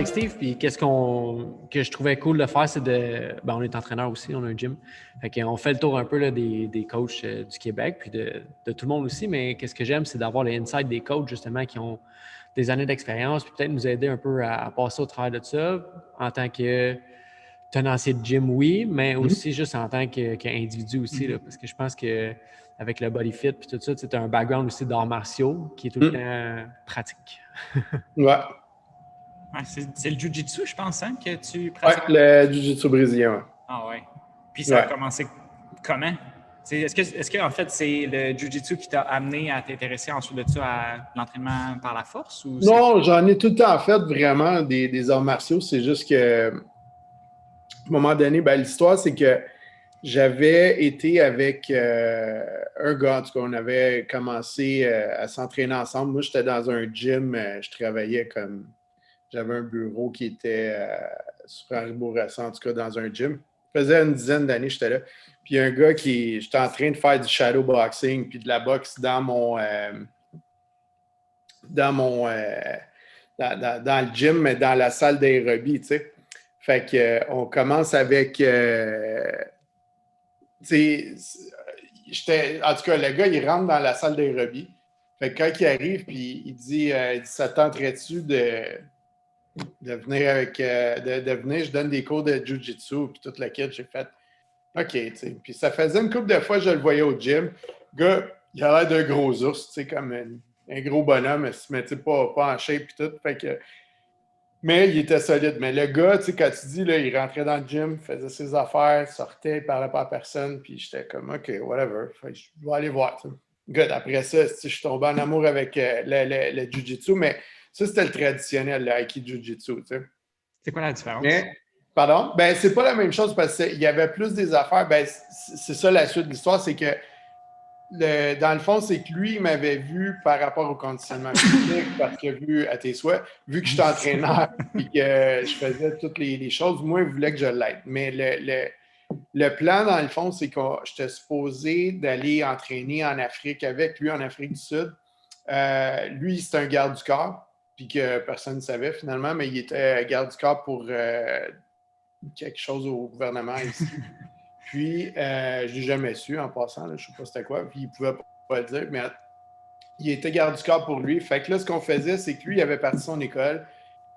avec Steve, puis que je trouvais cool de faire, c'est on est entraîneur aussi, on a un gym. Fait qu'on fait le tour un peu là, des coachs du Québec, puis de tout le monde aussi, mais qu'est-ce que j'aime, c'est d'avoir les insights des coachs, justement, qui ont des années d'expérience, puis peut-être nous aider un peu à passer au travers de ça, en tant que tenancier de gym, oui, mais aussi juste en tant qu'individu aussi, là, parce que je pense que avec le body fit puis tout ça, tu as un background aussi d'arts martiaux qui est tout le temps pratique. Ouais. Ouais, c'est le jiu-jitsu, je pense, hein, que tu Ouais, pratiques? le jiu-jitsu brésilien, ouais. Ah ouais. Puis ça a commencé comment? Est-ce que en fait, c'est le jiu-jitsu qui t'a amené à t'intéresser ensuite de ça à l'entraînement par la force? Ou Non, j'en ai tout le temps fait vraiment des arts martiaux. C'est juste que, à un moment donné, l'histoire, c'est que j'avais été avec un gars, en tout cas, on avait commencé à s'entraîner ensemble. Moi, j'étais dans un gym, je travaillais comme. J'avais un bureau qui était sur Henri Bourassa, en tout cas, dans un gym. Ça faisait une dizaine d'années que j'étais là. Puis il y a un gars j'étais en train de faire du shadow boxing puis de la boxe dans le gym, mais dans la salle d'aérobie, tu sais. Fait qu'on commence avec en tout cas, le gars, il rentre dans la salle d'aérobie. Fait que quand il arrive, puis il dit ça tenterait-tu de venir de venir, je donne des cours de Jiu-Jitsu, puis toute la kit, j'ai fait OK, tu sais. Puis ça faisait une couple de fois je le voyais au gym. Le gars, il a l'air d'un gros ours, tu sais, comme un gros bonhomme, mais pas en shape puis tout. Fait que, mais il était solide. Mais le gars, tu sais, quand tu dis, là, il rentrait dans le gym, faisait ses affaires, sortait, il parlait pas à personne, puis j'étais comme OK, whatever. Fait que je vais aller voir, tu sais. Good, après ça, je suis tombé en amour avec le Jiu-Jitsu, mais ça, c'était le traditionnel, le Aiki Jiu-Jitsu, tu sais. c'est quoi la différence? Mais, pardon? C'est pas la même chose parce qu'il y avait plus des affaires. C'est ça la suite de l'histoire, c'est que dans le fond, c'est que lui, il m'avait vu par rapport au conditionnement physique, parce que vu que je suis entraîneur et que je faisais toutes les choses, moi, il voulait que je l'aide. Mais le plan, dans le fond, c'est que j'étais supposé d'aller entraîner en Afrique avec lui, en Afrique du Sud. Lui, c'est un garde du corps, puis que personne ne savait finalement, mais il était garde du corps pour quelque chose au gouvernement ici. Puis, je ne l'ai jamais su en passant, là, je ne sais pas c'était quoi, puis il ne pouvait pas le dire, mais il était garde du corps pour lui. Fait que là, ce qu'on faisait, c'est que lui, il avait parti son école,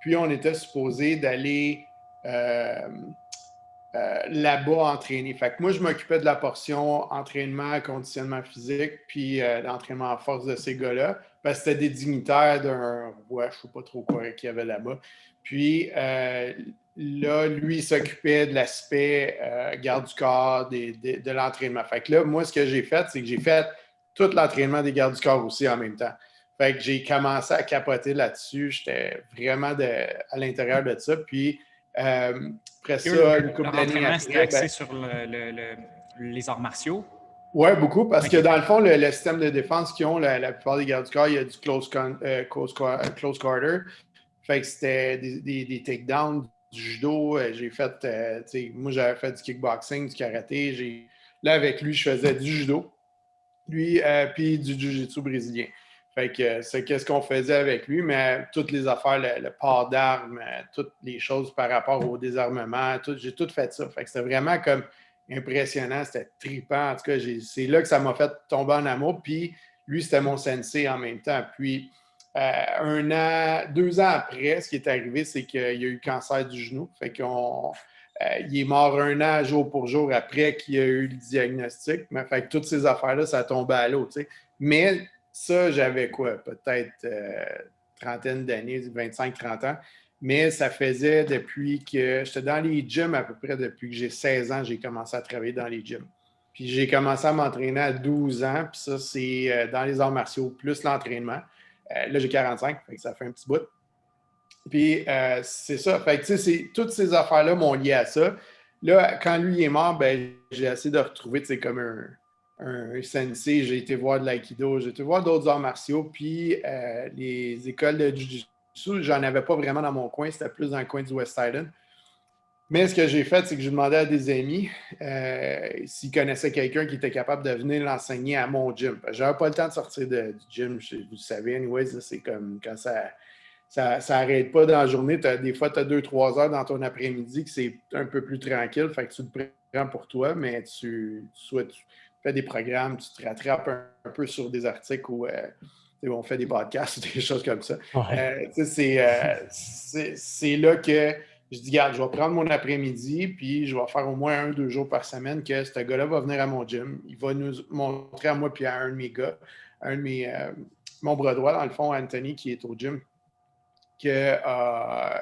puis on était supposé d'aller là-bas entraîner. Fait que moi, je m'occupais de la portion entraînement, conditionnement physique, puis d'entraînement en force de ces gars-là. Parce que c'était des dignitaires d'un je ne sais pas trop quoi qu'il y avait là-bas. Puis là, lui, il s'occupait de l'aspect garde du corps, de l'entraînement. Fait que là, moi, ce que j'ai fait, c'est que j'ai fait tout l'entraînement des gardes du corps aussi en même temps. Fait que j'ai commencé à capoter là-dessus. J'étais vraiment à l'intérieur de ça. Puis après ça, une couple d'années après. C'était axé sur les arts martiaux? Oui, beaucoup, parce que dans le fond, le système de défense qu'ils ont, la plupart des gardes du corps, il y a du close quarter. Fait que c'était des takedowns, du judo. J'ai fait, moi, j'avais fait du kickboxing, du karaté. Là, avec lui, je faisais du judo. Lui, puis du jiu-jitsu brésilien. Fait que c'est qu'est-ce qu'on faisait avec lui, mais toutes les affaires, le port d'armes, toutes les choses par rapport au désarmement, j'ai tout fait ça. Fait que c'était vraiment comme impressionnant, c'était trippant. En tout cas, c'est là que ça m'a fait tomber en amour. Puis lui, c'était mon sensei en même temps. Puis 2 ans après, ce qui est arrivé, c'est qu'il a eu cancer du genou. Fait qu'on il est mort 1 an jour pour jour après qu'il a eu le diagnostic. Mais fait que toutes ces affaires-là, ça tombait à l'eau. Mais ça, j'avais quoi? Peut-être trentaine d'années, 25-30 ans. Mais ça faisait depuis que j'étais dans les gyms à peu près depuis que j'ai 16 ans, j'ai commencé à travailler dans les gyms. Puis j'ai commencé à m'entraîner à 12 ans. Puis ça, c'est dans les arts martiaux, plus l'entraînement. Là, j'ai 45, fait que ça fait un petit bout. Puis c'est ça. Fait que, tu sais, toutes ces affaires-là m'ont lié à ça. Là, quand lui est mort, j'ai essayé de retrouver, tu sais, comme un sensei. J'ai été voir de l'aïkido, j'ai été voir d'autres arts martiaux. Puis les écoles de jiu-jitsu, j'en avais pas vraiment dans mon coin. C'était plus dans le coin du West Island. Mais ce que j'ai fait, c'est que j'ai demandé à des amis s'ils connaissaient quelqu'un qui était capable de venir l'enseigner à mon gym. J'avais pas le temps de sortir du gym, vous le savez, anyways, c'est comme quand ça n'arrête pas dans la journée. Des fois, tu as 2-3 heures dans ton après-midi que c'est un peu plus tranquille. Fait que tu te prends pour toi, mais tu fais des programmes, tu te rattrapes un peu sur des articles où on fait des podcasts ou des choses comme ça. Ouais. C'est là que je dis, regarde, je vais prendre mon après-midi, puis je vais faire au moins 1-2 jours par semaine que ce gars-là va venir à mon gym. Il va nous montrer à moi puis à un de mes gars, mon bras droit, dans le fond, Anthony, qui est au gym, que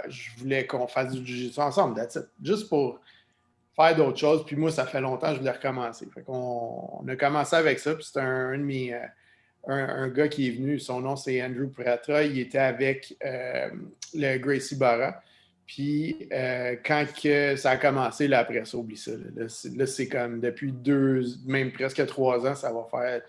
je voulais qu'on fasse du jiu-jitsu ensemble, that's it. Juste pour faire d'autres choses. Puis moi, ça fait longtemps que je voulais recommencer. Fait qu'on a commencé avec ça, puis c'est un de mes... un gars qui est venu, son nom c'est Andrew Pratra, il était avec le Gracie Barra. Puis quand que ça a commencé, là, après ça, oublie ça. Là, c'est comme depuis même presque 3 ans, ça va faire,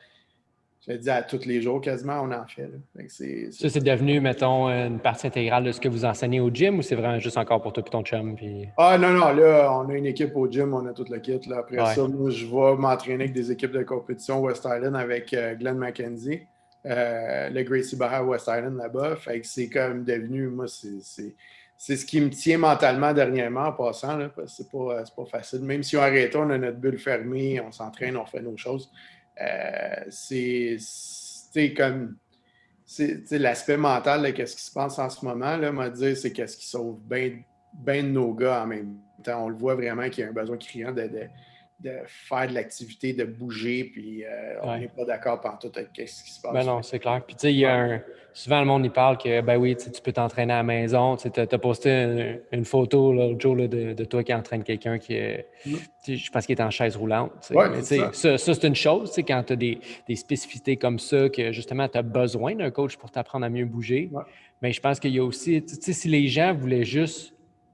je vais dire à tous les jours quasiment, on en fait. Là. Ça, c'est devenu, mettons, une partie intégrale de ce que vous enseignez au gym ou c'est vraiment juste encore pour toi et ton chum? Puis... Ah non, là, on a une équipe au gym, on a tout le kit. Là. Après ça, moi, je vais m'entraîner avec des équipes de compétition West Island avec Glenn McKenzie, le Gracie Barra West Island là-bas. Fait que c'est comme devenu, moi, c'est ce qui me tient mentalement dernièrement en passant, là, parce que c'est pas facile. Même si on arrête, on a notre bulle fermée, on s'entraîne, on fait nos choses. C'est comme... C'est l'aspect mental de ce qui se passe en ce moment, là, m'a dit, c'est qu'est-ce qui sauve bien de nos gars en même temps. On le voit vraiment qu'il y a un besoin criant de faire de l'activité, de bouger, puis on n'est pas d'accord pantoute avec ce qui se passe. Ben non, c'est clair. Puis tu sais, il y a souvent le monde il parle que ben oui, tu peux t'entraîner à la maison. Tu as posté une photo l'autre jour là, de toi qui entraîne quelqu'un qui est. Je pense qu'il est en chaise roulante. Ouais, mais ça, c'est une chose, quand tu as des spécificités comme ça, que justement, tu as besoin d'un coach pour t'apprendre à mieux bouger. Ouais. Mais je pense qu'il y a aussi, si les gens voulaient juste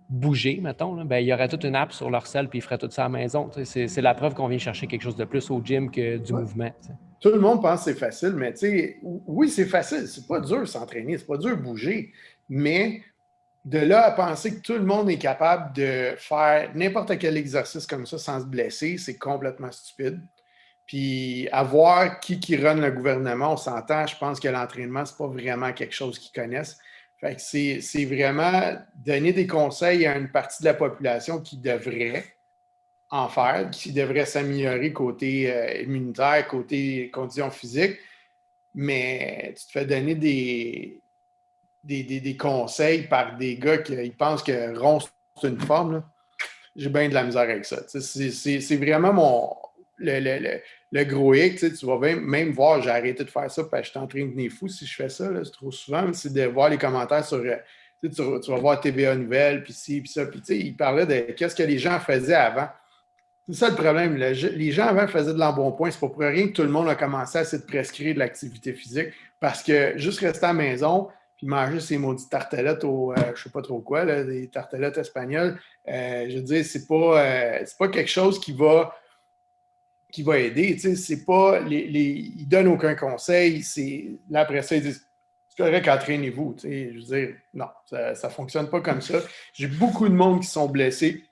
bouger, mettons, là, ben, il y aurait toute une app sur leur selle puis ils feraient tout ça à la maison. C'est la preuve qu'on vient chercher quelque chose de plus au gym que du mouvement. T'sais. Tout le monde pense que c'est facile, mais oui, c'est facile. C'est pas dur s'entraîner, c'est pas dur bouger. Mais de là à penser que tout le monde est capable de faire n'importe quel exercice comme ça sans se blesser, c'est complètement stupide. Puis à voir qui run le gouvernement, on s'entend, je pense que l'entraînement, c'est pas vraiment quelque chose qu'ils connaissent. Fait que c'est vraiment donner des conseils à une partie de la population qui devrait en faire, qui devrait s'améliorer côté immunitaire, côté conditions physiques, mais tu te fais donner des conseils par des gars qui pensent que rond, c'est une forme. Là. J'ai bien de la misère avec ça. C'est vraiment le gros hic. Tu vas même voir, j'ai arrêté de faire ça parce que je suis en train de devenir fou si je fais ça. Là, c'est trop souvent. C'est de voir les commentaires sur... tu vas voir TVA Nouvelles, puis ci, puis ça. Puis il parlait de qu'est-ce que les gens faisaient avant. C'est ça le problème. Les gens avant faisaient de l'embonpoint. C'est pas pour rien que tout le monde a commencé à essayer de prescrire de l'activité physique parce que juste rester à la maison puis manger ces maudites tartelettes au je sais pas trop quoi, là, des tartelettes espagnoles, je veux dire, c'est pas quelque chose qui va aider. C'est pas ils donnent aucun conseil. Là, après ça, ils disent c'est correct, entraînez-vous. Je veux dire, non, ça fonctionne pas comme ça. J'ai beaucoup de monde qui sont blessés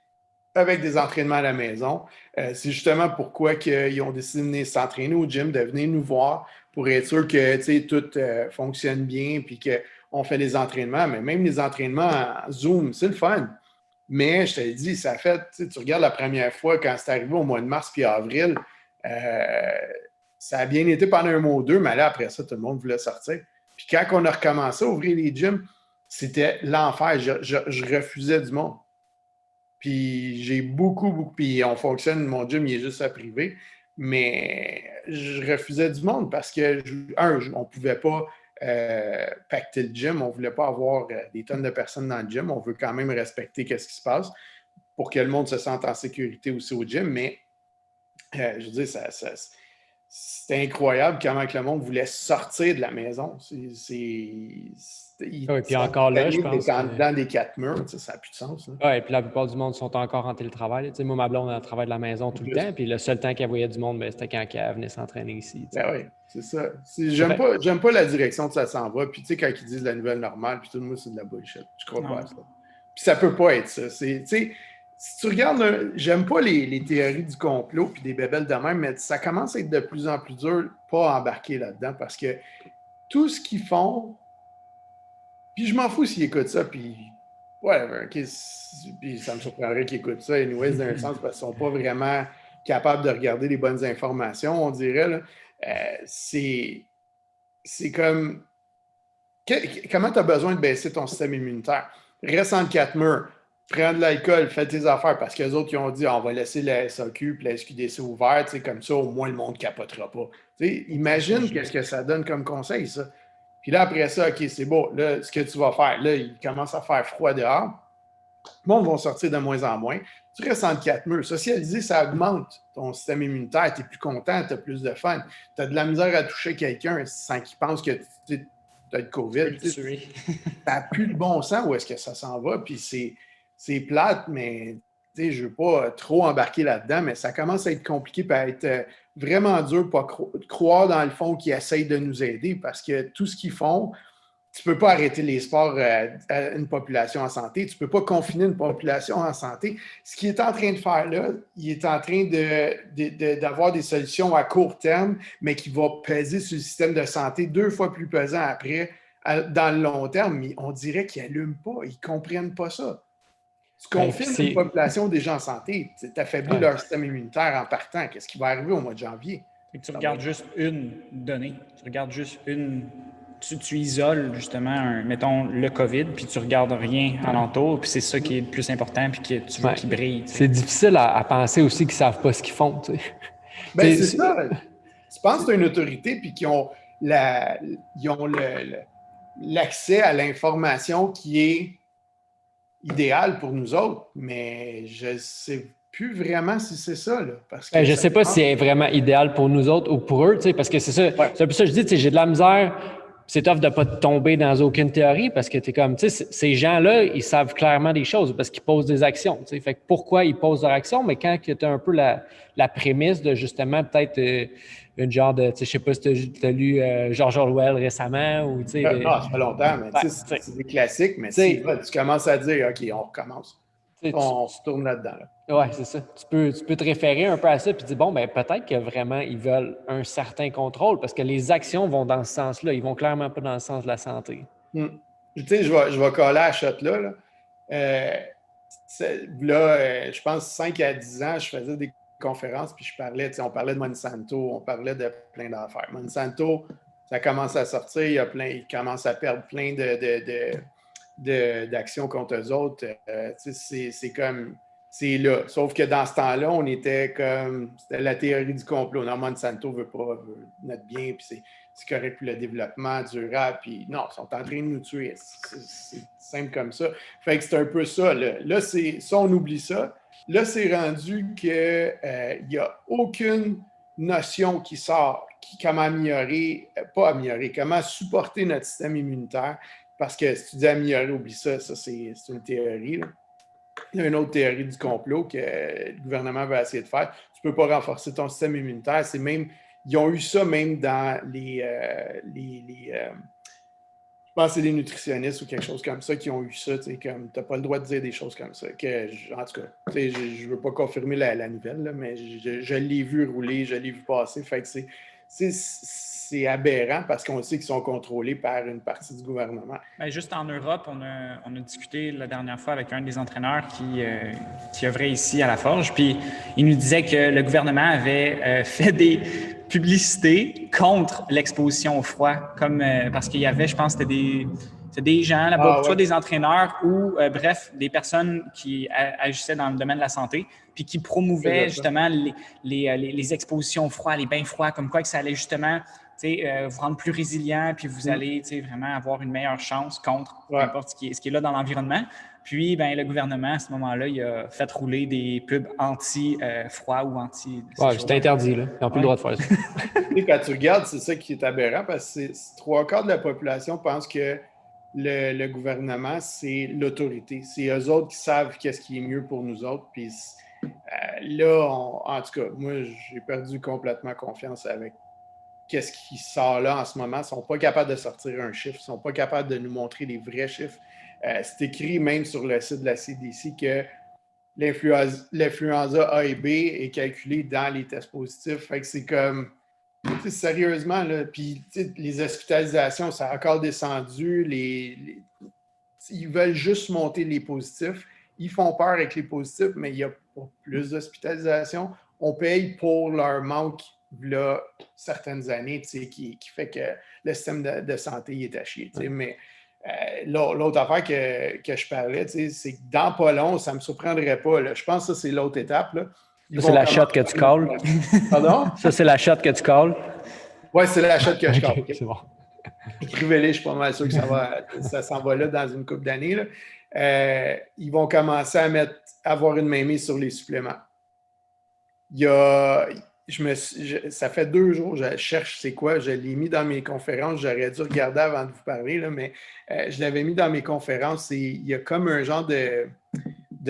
avec des entraînements à la maison. C'est justement pourquoi ils ont décidé de venir s'entraîner au gym, de venir nous voir pour être sûr que tout fonctionne bien puis qu'on fait les entraînements. Mais même les entraînements en Zoom, c'est le fun. Mais je te l'ai dit, ça fait, tu regardes la première fois quand c'est arrivé au mois de mars puis avril, ça a bien été pendant un mois ou deux, mais là, après ça, tout le monde voulait sortir. Puis quand on a recommencé à ouvrir les gyms, c'était l'enfer. Je refusais du monde. Puis j'ai beaucoup, puis on fonctionne, mon gym, il est juste à privé, mais je refusais du monde parce que, on ne pouvait pas pacter le gym, on ne voulait pas avoir des tonnes de personnes dans le gym, on veut quand même respecter ce qui se passe pour que le monde se sente en sécurité aussi au gym, mais je veux dire, c'était incroyable comment que le monde voulait sortir de la maison. Oui, puis encore là, je pense dans des 4 murs, ça n'a plus de sens. Oui, et puis la plupart du monde sont encore en télétravail. Moi, ma blonde, elle travaille de la maison tout le temps, puis le seul temps qu'elle voyait du monde, c'était quand elle venait s'entraîner ici. Ben oui, c'est ça. J'aime pas la direction que ça s'en va. Puis tu sais, quand ils disent la nouvelle normale, puis tout le monde, c'est de la bullshit. Je crois pas à ça. Puis ça peut pas être ça. Si tu regardes, j'aime pas les théories du complot puis des bébelles de même, mais ça commence à être de plus en plus dur pas embarquer là-dedans parce que tout ce qu'ils font, Puis je m'en fous s'ils écoutent ça, puis whatever. Puis ça me surprendrait qu'ils écoutent ça, anyways, d'un sens, parce qu'ils sont pas vraiment capables de regarder les bonnes informations, on dirait. Là. C'est comme... Comment tu as besoin de baisser ton système immunitaire? Reste entre quatre murs, prends de l'alcool, fais tes affaires, parce qu'eux autres, ils ont dit on va laisser la SAQ et la SQDC ouverte, comme ça, au moins, le monde ne capotera pas. Imagine qu'est-ce que ça donne comme conseil, ça. Puis là, après ça, OK, c'est beau. Là, ce que tu vas faire, là, il commence à faire froid dehors. Le monde va sortir de moins en moins. Tu restes entre quatre murs. Socialiser, ça augmente ton système immunitaire. Tu es plus content, tu as plus de fun. Tu as de la misère à toucher quelqu'un sans qu'il pense que tu as le COVID. Tu n'as plus de bon sens où est-ce que ça s'en va. Puis c'est plate, mais je ne veux pas trop embarquer là-dedans, mais ça commence à être compliqué et à être vraiment dur pour croire dans le fond qu'ils essayent de nous aider parce que tout ce qu'ils font, tu ne peux pas arrêter les sports à une population en santé. Tu ne peux pas confiner une population en santé. Ce qu'il est en train de faire là, il est en train d'avoir des solutions à court terme, mais qui vont peser sur le système de santé 2 fois plus pesant après, dans le long terme. Mais on dirait qu'ils n'allument pas, ils ne comprennent pas ça. Tu confines une population déjà en santé, tu affaiblis leur système immunitaire en partant. Qu'est-ce qui va arriver au mois de janvier? Tu regardes juste une donnée, tu regardes juste une... Tu isoles justement, mettons, le COVID, puis tu regardes rien alentour, puis c'est ça qui est le plus important, puis que tu veux qu'il brille. C'est difficile à penser aussi qu'ils ne savent pas ce qu'ils font. Ben, c'est ça. Tu penses que tu as une autorité, puis qu'ils ont l'accès à l'information qui est idéale pour nous autres, mais je ne sais plus vraiment si c'est ça. Là, parce que je ne sais pas si c'est vraiment idéal pour nous autres ou pour eux, parce que c'est ça. Ouais. C'est un peu ça que je dis, j'ai de la misère. C'est tough de ne pas tomber dans aucune théorie parce que tu es comme, tu sais, ces gens-là, ils savent clairement des choses parce qu'ils posent des actions. T'sais. Fait que pourquoi ils posent leurs actions? Mais quand tu as un peu la prémisse de justement peut-être une genre de, je sais pas si tu as lu George Orwell récemment ou tu sais. Non, ça fait longtemps, mais c'est des classiques, mais si tu commences à dire, OK, on recommence. On se tourne là-dedans. Là. Oui, c'est ça. Tu peux te référer un peu à ça et dire, bon, ben peut-être que vraiment, ils veulent un certain contrôle parce que les actions vont dans ce sens-là. Ils vont clairement pas dans le sens de la santé. Tu sais, je vais coller à la shot-là. Je pense 5 à 10 ans, je faisais des conférences puis on parlait de Monsanto, on parlait de plein d'affaires. Monsanto, ça commence à sortir, il commence à perdre plein d'actions contre eux autres. C'est comme... C'est là. Sauf que dans ce temps-là, on était comme... C'était la théorie du complot. Non, Monsanto veut notre bien, puis c'est correct pour le développement durable. Puis non, ils sont en train de nous tuer. C'est simple comme ça. Fait que c'est un peu ça. Là ça, on oublie ça. Là, c'est rendu qu'il n'y a aucune notion qui sort, comment comment supporter notre système immunitaire. Parce que si tu dis améliorer, oublie ça. Ça, c'est une théorie, là. Il y a une autre théorie du complot que le gouvernement va essayer de faire. Tu ne peux pas renforcer ton système immunitaire. Ils ont eu ça même dans je pense que c'est des nutritionnistes ou quelque chose comme ça qui ont eu ça. Tu n'as pas le droit de dire des choses comme ça. En tout cas, je ne veux pas confirmer la nouvelle, là, mais je l'ai vu rouler, je l'ai vu passer. Fait que c'est aberrant parce qu'on sait qu'ils sont contrôlés par une partie du gouvernement. Bien, juste en Europe, on a discuté la dernière fois avec un des entraîneurs qui œuvrait ici à La Forge, puis il nous disait que le gouvernement avait fait des publicités contre l'exposition au froid, comme parce qu'il y avait, je pense, c'était des gens là-bas, soit des entraîneurs ou, bref, des personnes qui agissaient dans le domaine de la santé, puis qui promouvaient justement les expositions au froid, les bains froids, comme quoi que ça allait justement vous rendre plus résilient, puis vous allez vraiment avoir une meilleure chance contre n'importe ce qui est là dans l'environnement. Puis, ben, le gouvernement, à ce moment-là, il a fait rouler des pubs anti-froid ou anti... c'est interdit, là. Ils n'ont plus le droit de faire ça. Quand tu regardes, c'est ça qui est aberrant, parce que 3/4 de la population pense que le gouvernement, c'est l'autorité. C'est eux autres qui savent qu'est-ce qui est mieux pour nous autres. Puis là, en tout cas, moi, j'ai perdu complètement confiance avec qu'est-ce qui sort là en ce moment. Ils ne sont pas capables de sortir un chiffre. Ils ne sont pas capables de nous montrer les vrais chiffres. C'est écrit même sur le site de la CDC que l'influenza A et B est calculé dans les tests positifs. Fait que c'est comme... Sérieusement, là, puis les hospitalisations, ça a encore descendu. Ils veulent juste monter les positifs. Ils font peur avec les positifs, mais il n'y a pas plus d'hospitalisation. On paye pour leur manque là, certaines années, qui fait que le système de santé est à chier. Mais l'autre affaire que je parlais, c'est que dans pas long, ça ne me surprendrait pas. Là. Je pense que ça, c'est l'autre étape. Là. Ça, c'est la shot que tu calls. Pardon? Ça, c'est la shot que tu calls. Oui, c'est la shot que je call. Okay, c'est bon. Écrivez-les, je suis pas mal sûr que ça s'en va là dans une couple d'années. Ils vont commencer à avoir une mainmise sur les suppléments. Ça fait 2 jours, je cherche c'est quoi, je l'ai mis dans mes conférences, j'aurais dû regarder avant de vous parler, là, mais je l'avais mis dans mes conférences et il y a comme un genre de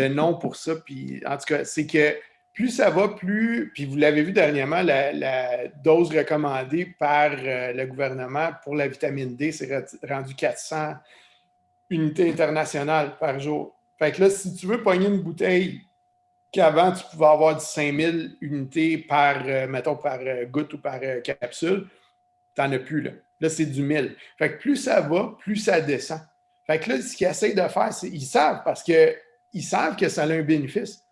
nom pour ça. Puis, en tout cas, c'est que plus ça va, puis vous l'avez vu dernièrement, la dose recommandée par le gouvernement pour la vitamine D, c'est rendu 400 unités internationales par jour. Fait que là, si tu veux pogner une bouteille qu'avant, tu pouvais avoir du 5000 unités mettons, par goutte ou par capsule, tu n'en as plus, là. Là, c'est du 1000. Fait que plus ça va, plus ça descend. Fait que là, ce qu'ils essayent de faire, c'est ils savent parce qu'ils savent que ça a un bénéfice.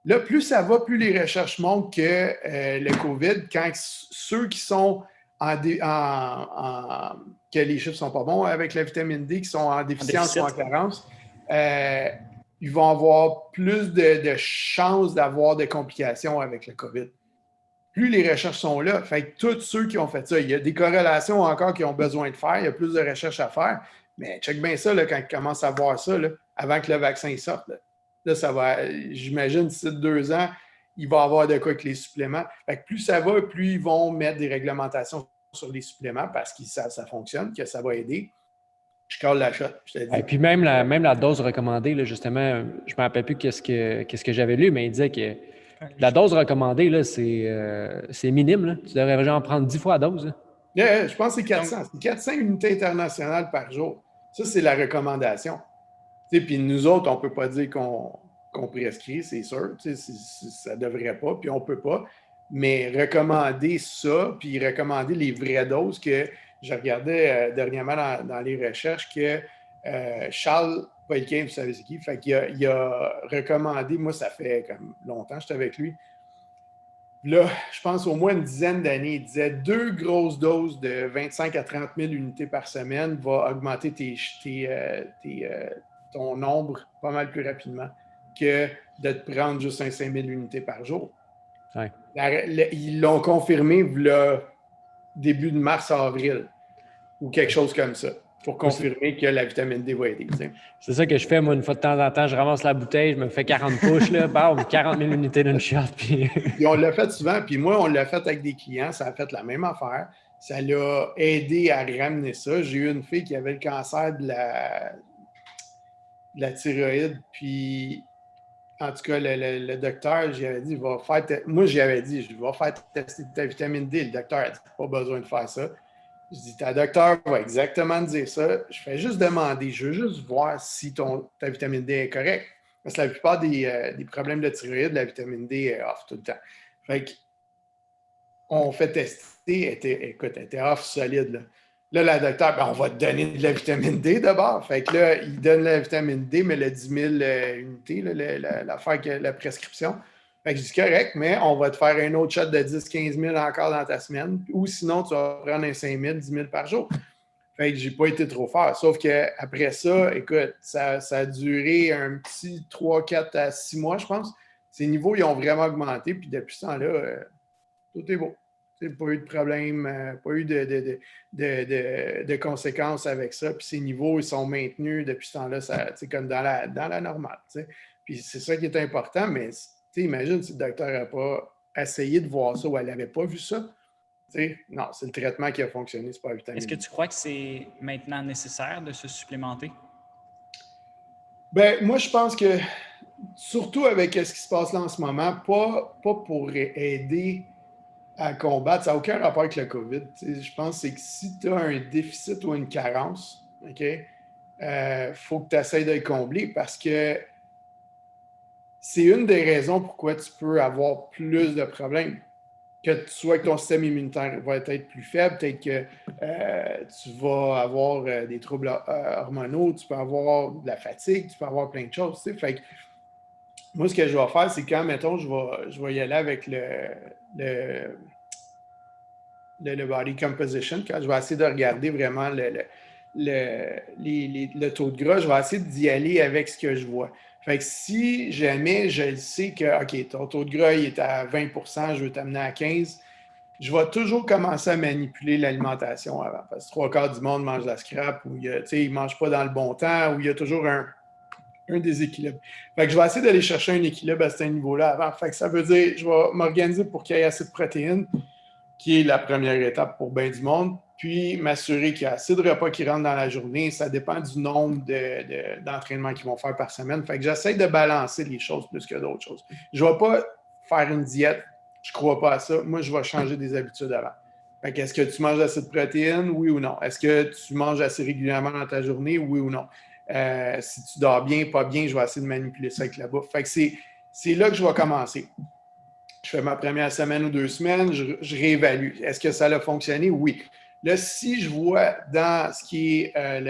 Là, plus ça va, plus les recherches montrent que le COVID, quand ceux qui sont que les chiffres ne sont pas bons avec la vitamine D, qui sont en déficience ou en carence, ils vont avoir plus de chances d'avoir des complications avec le COVID. Plus les recherches sont là, fait que tous ceux qui ont fait ça, il y a des corrélations encore qui ont besoin de faire, il y a plus de recherches à faire, mais check bien ça là, quand ils commencent à voir ça, là, avant que le vaccin sorte. Là, ça va, j'imagine, d'ici 2 ans, il va y avoir de quoi avec les suppléments. Fait que plus ça va, plus ils vont mettre des réglementations sur les suppléments parce qu'ils savent que ça fonctionne, que ça va aider. Je cale la shot, je te dis. Et puis même la dose recommandée, là, justement, je ne me rappelle plus qu'est-ce que j'avais lu, mais il disait que la dose recommandée, là, c'est minime. Là. Tu devrais genre prendre 10 fois la dose. Je pense que c'est 400. C'est 400 unités internationales par jour. Ça, c'est la recommandation. Puis nous autres, on ne peut pas dire qu'on prescrit, c'est sûr. Ça ne devrait pas, puis on ne peut pas. Mais recommander ça, puis recommander les vraies doses que je regardais dernièrement dans les recherches que Charles Poliquin, vous savez c'est qui, fait qu'il il a recommandé, moi ça fait comme longtemps que j'étais avec lui, là, je pense au moins une dizaine d'années, il disait 2 grosses doses de 25 à 30 000 unités par semaine va augmenter ton nombre pas mal plus rapidement que de te prendre juste un 5 000 unités par jour. Ouais. Ils l'ont confirmé le début de mars à avril ou quelque chose comme ça pour confirmer que la vitamine D va aider. T'sais. C'est ça que je fais, moi, une fois de temps en temps, je ramasse la bouteille, je me fais 40 push, là, bam, 40 000 unités d'une shot. Puis... Puis on l'a fait souvent, puis moi, on l'a fait avec des clients, ça a fait la même affaire. Ça l'a aidé à ramener ça. J'ai eu une fille qui avait le cancer de la thyroïde, puis en tout cas, le docteur, j'avais dit, moi, j'avais dit, je vais faire tester ta vitamine D. Le docteur a dit, pas besoin de faire ça. Je dis, ta docteur va exactement dire ça. Je fais juste demander, je veux juste voir si ta vitamine D est correcte. Parce que la plupart des problèmes de thyroïde, la vitamine D est off tout le temps. Fait qu'on fait tester, elle était off solide. Là, la docteur, on va te donner de la vitamine D d'abord. Fait que là, il donne la vitamine D, mais le 10 000 unités, l'affaire que la prescription. Fait que je dis correct, mais on va te faire un autre shot de 10-15 000 encore dans ta semaine. Ou sinon, tu vas prendre un 5 000, 10 000 par jour. Fait que j'ai pas été trop fort. Sauf qu'après ça, écoute, ça a duré un petit 3, 4 à 6 mois, je pense. Ces niveaux, ils ont vraiment augmenté. Puis depuis ce temps-là, tout est beau. Pas eu de problème, pas eu de conséquences avec ça. Puis ces niveaux, ils sont maintenus depuis ce temps-là, c'est comme dans la normale. T'sais. Puis c'est ça qui est important, mais imagine si le docteur n'a pas essayé de voir ça ou elle n'avait pas vu ça. Non, c'est le traitement qui a fonctionné, c'est pas la vitamine. Est-ce que tu crois que c'est maintenant nécessaire de se supplémenter? Ben, moi, je pense que, surtout avec ce qui se passe là en ce moment, pas pour aider à combattre, ça n'a aucun rapport avec le COVID. Je pense que si tu as un déficit ou une carence, OK, faut que tu essaies de le combler parce que c'est une des raisons pourquoi tu peux avoir plus de problèmes. que ton système immunitaire va être plus faible, peut-être que tu vas avoir des troubles hormonaux, tu peux avoir de la fatigue, tu peux avoir plein de choses. Tu sais. Fait que moi, ce que je vais faire, c'est quand, mettons, je vais y aller avec le, le body composition, quand je vais essayer de regarder vraiment le taux de gras, je vais essayer d'y aller avec ce que je vois. Fait que si jamais je sais que, OK, ton taux de gras il est à 20%, je veux t'amener à 15%, je vais toujours commencer à manipuler l'alimentation avant. Parce que 3/4 du monde mange de la scrap ou ils ne mangent pas dans le bon temps ou il y a toujours un déséquilibre. Fait que je vais essayer d'aller chercher un équilibre à ce niveau-là avant. Fait que ça veut dire je vais m'organiser pour qu'il y ait assez de protéines, qui est la première étape pour bien du monde, puis m'assurer qu'il y a assez de repas qui rentrent dans la journée. Ça dépend du nombre d'entraînements qu'ils vont faire par semaine. Fait que j'essaie de balancer les choses plus que d'autres choses. Je ne vais pas faire une diète. Je ne crois pas à ça. Moi, je vais changer des habitudes avant. Fait que est-ce que tu manges assez de protéines, oui ou non? Est-ce que tu manges assez régulièrement dans ta journée, oui ou non? Si tu dors bien, pas bien, je vais essayer de manipuler ça avec la bouffe. Fait que c'est là que je vais commencer. Je fais ma première semaine ou 2 semaines, je réévalue. Est-ce que ça a fonctionné? Oui. Là, si je vois dans ce qui est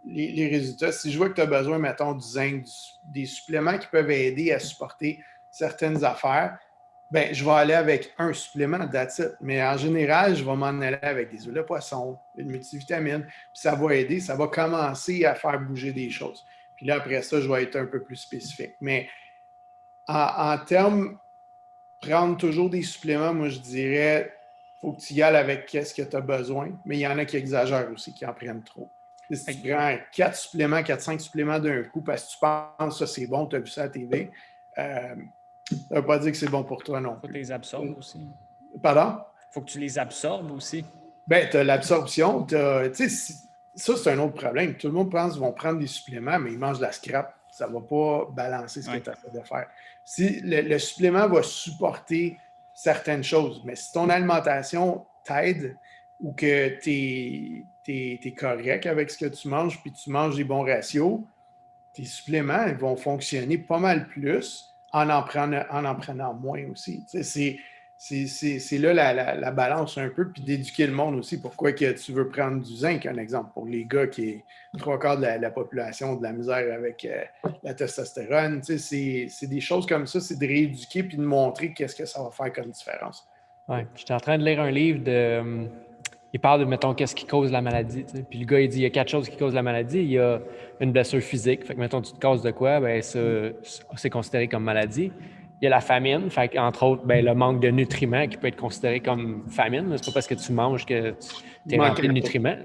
les résultats, si je vois que tu as besoin, mettons, du zinc, des suppléments qui peuvent aider à supporter certaines affaires, ben, je vais aller avec un supplément, that's it. Mais en général, je vais m'en aller avec des huiles de poisson, une multivitamine, puis ça va aider, ça va commencer à faire bouger des choses. Puis là, après ça, je vais être un peu plus spécifique. Mais en termes prendre toujours des suppléments, moi, je dirais, il faut que tu y ailles avec ce que tu as besoin, mais il y en a qui exagèrent aussi, qui en prennent trop. Si tu prends 4-5 suppléments d'un coup parce que tu penses que ça c'est bon, tu as vu ça à la TV, ça ne veut pas dire que c'est bon pour toi non plus. Il faut que tu les absorbes aussi. Pardon? Il faut que tu les absorbes aussi. Bien, tu as l'absorption, ça c'est un autre problème. Tout le monde pense qu'ils vont prendre des suppléments, mais ils mangent de la scrap. Ça ne va pas balancer ce que tu as fait de faire. Si le supplément va supporter certaines choses, mais si ton alimentation t'aide ou que tu es correct avec ce que tu manges puis tu manges des bons ratios, tes suppléments ils vont fonctionner pas mal plus en prenant moins aussi. C'est là la balance un peu, puis d'éduquer le monde aussi. Pourquoi que tu veux prendre du zinc, un exemple, pour les gars qui est 3/4 de la population de la misère avec la testostérone. C'est des choses comme ça, c'est de rééduquer puis de montrer qu'est-ce que ça va faire comme différence. Oui, j'étais en train de lire un livre il parle de, mettons, qu'est-ce qui cause la maladie. T'sais. Puis le gars, il dit, il y a 4 choses qui causent la maladie. Il y a une blessure physique. Fait que, mettons, tu te causes de quoi? Ben ça, c'est considéré comme maladie. Il y a la famine. Fait entre autres, ben, le manque de nutriments qui peut être considéré comme famine. C'est pas parce que tu manges que tu es rempli de nutriments.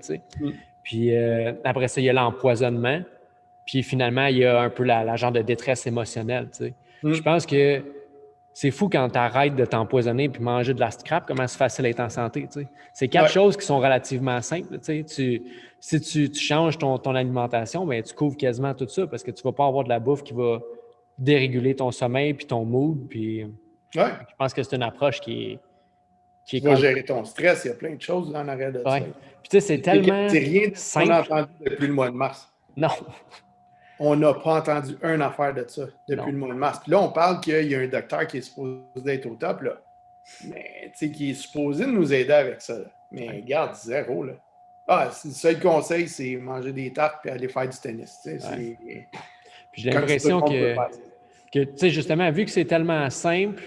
Puis après ça, il y a l'empoisonnement. Puis finalement, il y a un peu la genre de détresse émotionnelle. Je pense que c'est fou quand tu arrêtes de t'empoisonner puis manger de la scrap, comment c'est facile d'être en santé. C'est 4 choses qui sont relativement simples. Si tu changes ton alimentation, bien, tu couvres quasiment tout ça parce que tu ne vas pas avoir de la bouffe qui va déréguler ton sommeil puis ton mood. Puis, je pense que c'est une approche qui est tu vas gérer ton stress, il y a plein de choses en arrière de ça. Puis tu sais, c'est tellement c'est rien simple. qu'on a entendu depuis le mois de mars. Non. On n'a pas entendu une affaire de ça depuis le mois de mars. Puis là, on parle qu'il y a un docteur qui est supposé être au top, là. Mais qui est supposé nous aider avec ça. Là. Mais garde, zéro. Là. Le seul conseil, c'est manger des tartes et aller faire du tennis. Puis j'ai l'impression que tu sais, justement, vu que c'est tellement simple,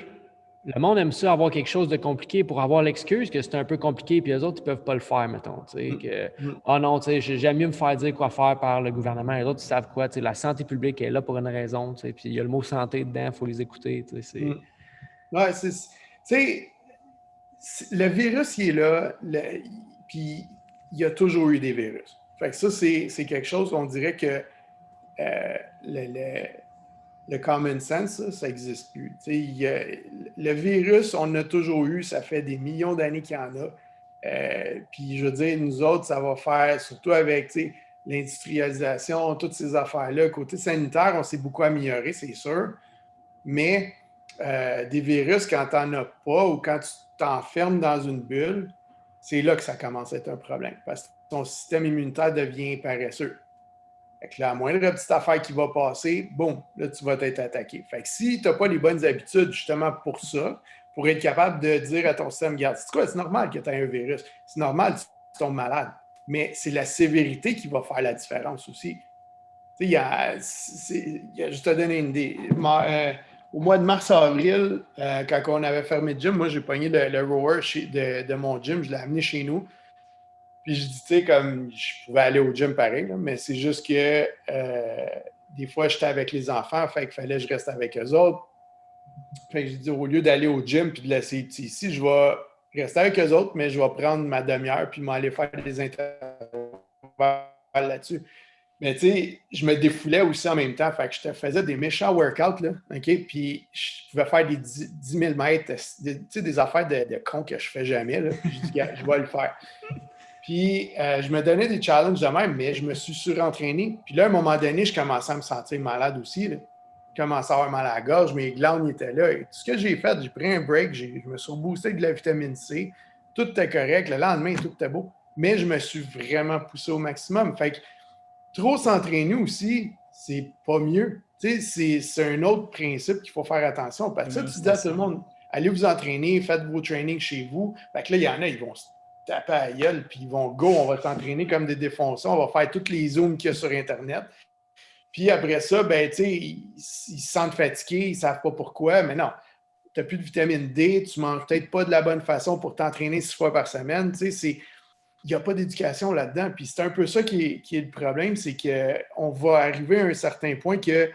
le monde aime ça avoir quelque chose de compliqué pour avoir l'excuse que c'est un peu compliqué, puis les autres, ils ne peuvent pas le faire, mettons. Non, j'aime mieux me faire dire quoi faire par le gouvernement. Les autres, ils savent quoi. La santé publique est là pour une raison. Puis il y a le mot santé dedans, il faut les écouter. Le virus, il est là, puis il y a toujours eu des virus. Fait que ça, c'est quelque chose, on dirait que le common sense, ça n'existe plus. Le virus, on a toujours eu, ça fait des millions d'années qu'il y en a. Puis je veux dire, nous autres, ça va faire, surtout avec l'industrialisation, toutes ces affaires-là. Côté sanitaire, on s'est beaucoup amélioré, c'est sûr. Mais des virus, quand tu n'en as pas ou quand tu t'enfermes dans une bulle, c'est là que ça commence à être un problème. Parce que ton système immunitaire devient paresseux. Fait que la moindre petite affaire qui va passer, boum, là, tu vas être attaqué. Fait que si tu n'as pas les bonnes habitudes, justement pour ça, pour être capable de dire à ton système, regarde, c'est normal que tu aies un virus. C'est normal que tu tombes malade. Mais c'est la sévérité qui va faire la différence aussi. Tu sais, juste te donner une idée. Au mois de mars-avril, quand on avait fermé le gym, moi, j'ai pogné le rower de mon gym, je l'ai amené chez nous. Puis je dis, tu sais, comme je pouvais aller au gym pareil, là, mais c'est juste que des fois, j'étais avec les enfants, fait qu'il fallait que je reste avec eux autres. Fait que j'ai dit, au lieu d'aller au gym puis de laisser les petits ici, je vais rester avec eux autres, mais je vais prendre ma demi-heure puis m'aller faire des intervalles là-dessus. Mais tu sais, je me défoulais aussi en même temps. Fait que je te faisais des méchants workouts, là, OK? Puis je pouvais faire des 10 000 mètres, des affaires de con que je fais jamais, là. Puis je dis, je vais le faire. Puis je me donnais des challenges de même, mais je me suis surentraîné. Puis là, à un moment donné, je commençais à me sentir malade aussi, là. Je commençais à avoir mal à la gorge, mes glandes étaient là. Et tout ce que j'ai fait, j'ai pris un break, je me suis reboosté avec de la vitamine C. Tout était correct. Le lendemain, tout était beau. Mais je me suis vraiment poussé au maximum. Fait que trop s'entraîner aussi, c'est pas mieux. Tu sais, c'est un autre principe qu'il faut faire attention. Parce que ça, tu dis à tout le monde, allez vous entraîner, faites vos trainings chez vous. Fait que là, il y en a, ils vont se taper à la gueule, puis ils vont go, on va s'entraîner comme des défoncés, on va faire toutes les zooms qu'il y a sur Internet. Puis après ça, ben, tu sais, ils se sentent fatigués, ils ne savent pas pourquoi, mais non. Tu n'as plus de vitamine D, tu ne manges peut-être pas de la bonne façon pour t'entraîner 6 fois par semaine. Tu sais, il n'y a pas d'éducation là-dedans. Puis c'est un peu ça qui est le problème, c'est qu'on va arriver à un certain point que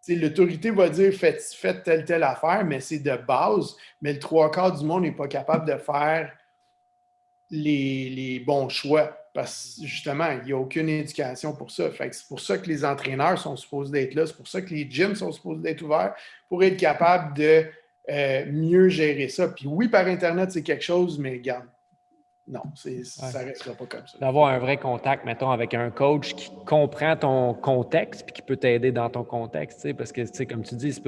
l'autorité va dire faites telle affaire, mais c'est de base. Mais le trois quarts du monde n'est pas capable de faire les bons choix. Parce que justement, il n'y a aucune éducation pour ça. Fait que c'est pour ça que les entraîneurs sont supposés d'être là. C'est pour ça que les gyms sont supposés d'être ouverts pour être capables de mieux gérer ça. Puis oui, par Internet, c'est quelque chose, mais regarde, non, ça ne restera pas comme ça. D'avoir un vrai contact, mettons, avec un coach qui comprend ton contexte puis qui peut t'aider dans ton contexte. Parce que, comme tu dis, c'est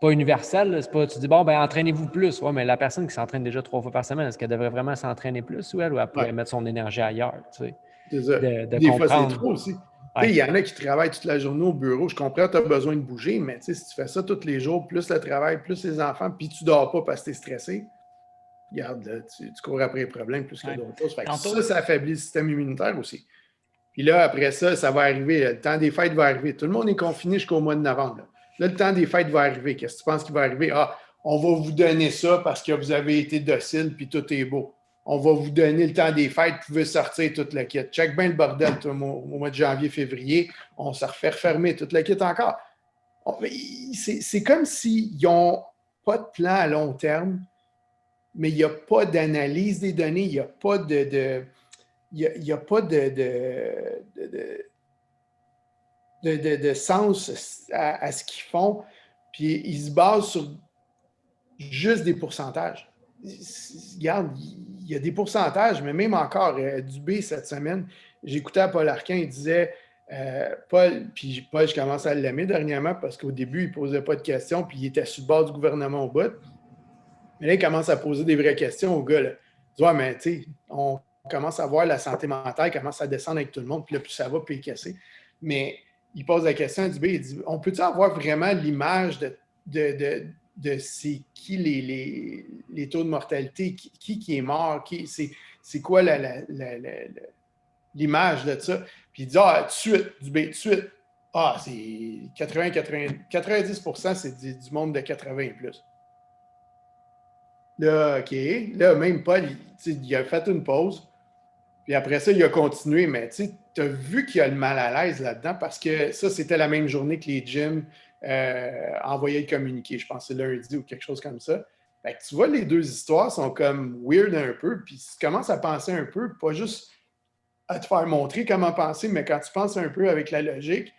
pas universel. Là. C'est pas, tu dis, bon, ben entraînez-vous plus. Ouais, mais la personne qui s'entraîne déjà 3 fois par semaine, est-ce qu'elle devrait vraiment s'entraîner plus ou elle pourrait mettre son énergie ailleurs? C'est ça. De des comprendre. fois, c'est trop aussi. Il y en a qui travaillent toute la journée au bureau. Je comprends que tu as besoin de bouger, mais si tu fais ça tous les jours, plus le travail, plus les enfants, puis tu ne dors pas parce que tu es stressé, regarde, là, tu cours après les problèmes plus que d'autres choses. Fait que ça affaiblit le système immunitaire aussi. Puis là, après ça, ça va arriver. Le temps des fêtes va arriver. Tout le monde est confiné jusqu'au mois de novembre. Là, le temps des fêtes va arriver. Qu'est-ce que tu penses qui va arriver? Ah, on va vous donner ça parce que vous avez été docile puis tout est beau. On va vous donner le temps des fêtes, vous pouvez sortir toute la kit. Check bien le bordel, toi, au mois de janvier, février. On se refait refermer toute la kit encore. C'est comme s'ils n'ont pas de plan à long terme, mais il n'y a pas d'analyse des données, il n'y a pas de sens à ce qu'ils font. Puis ils se basent sur juste des pourcentages. Regarde, il y a des pourcentages, mais même encore, Dubé, cette semaine, j'écoutais à Paul Arcand, il disait, Paul, puis Paul, je commence à l'aimer dernièrement parce qu'au début, il ne posait pas de questions, puis il était sur le bord du gouvernement au bout. Mais là, il commence à poser des vraies questions aux gars. Là. Il dit, ouais, mais tu sais, on commence à voir la santé mentale, commence à descendre avec tout le monde, puis là, plus ça va, plus il est cassé. Mais il pose la question à Dubé, il dit, on peut-tu avoir vraiment l'image de c'est qui les taux de mortalité, qui est mort, c'est quoi l'image de ça? Puis il dit, ah, tout de suite, Dubé, tout de suite. Ah, c'est 90%, c'est du monde de 80 et plus. Là, OK. Là, même Paul, il a fait une pause. Puis après ça, il a continué. Mais tu as vu qu'il y a le mal à l'aise là-dedans parce que ça, c'était la même journée que les gyms envoyaient le communiqué. Je pense que c'est lundi ou quelque chose comme ça. Fait que tu vois, les deux histoires sont comme weird un peu. Puis tu commences à penser un peu, pas juste à te faire montrer comment penser, mais quand tu penses un peu avec la logique,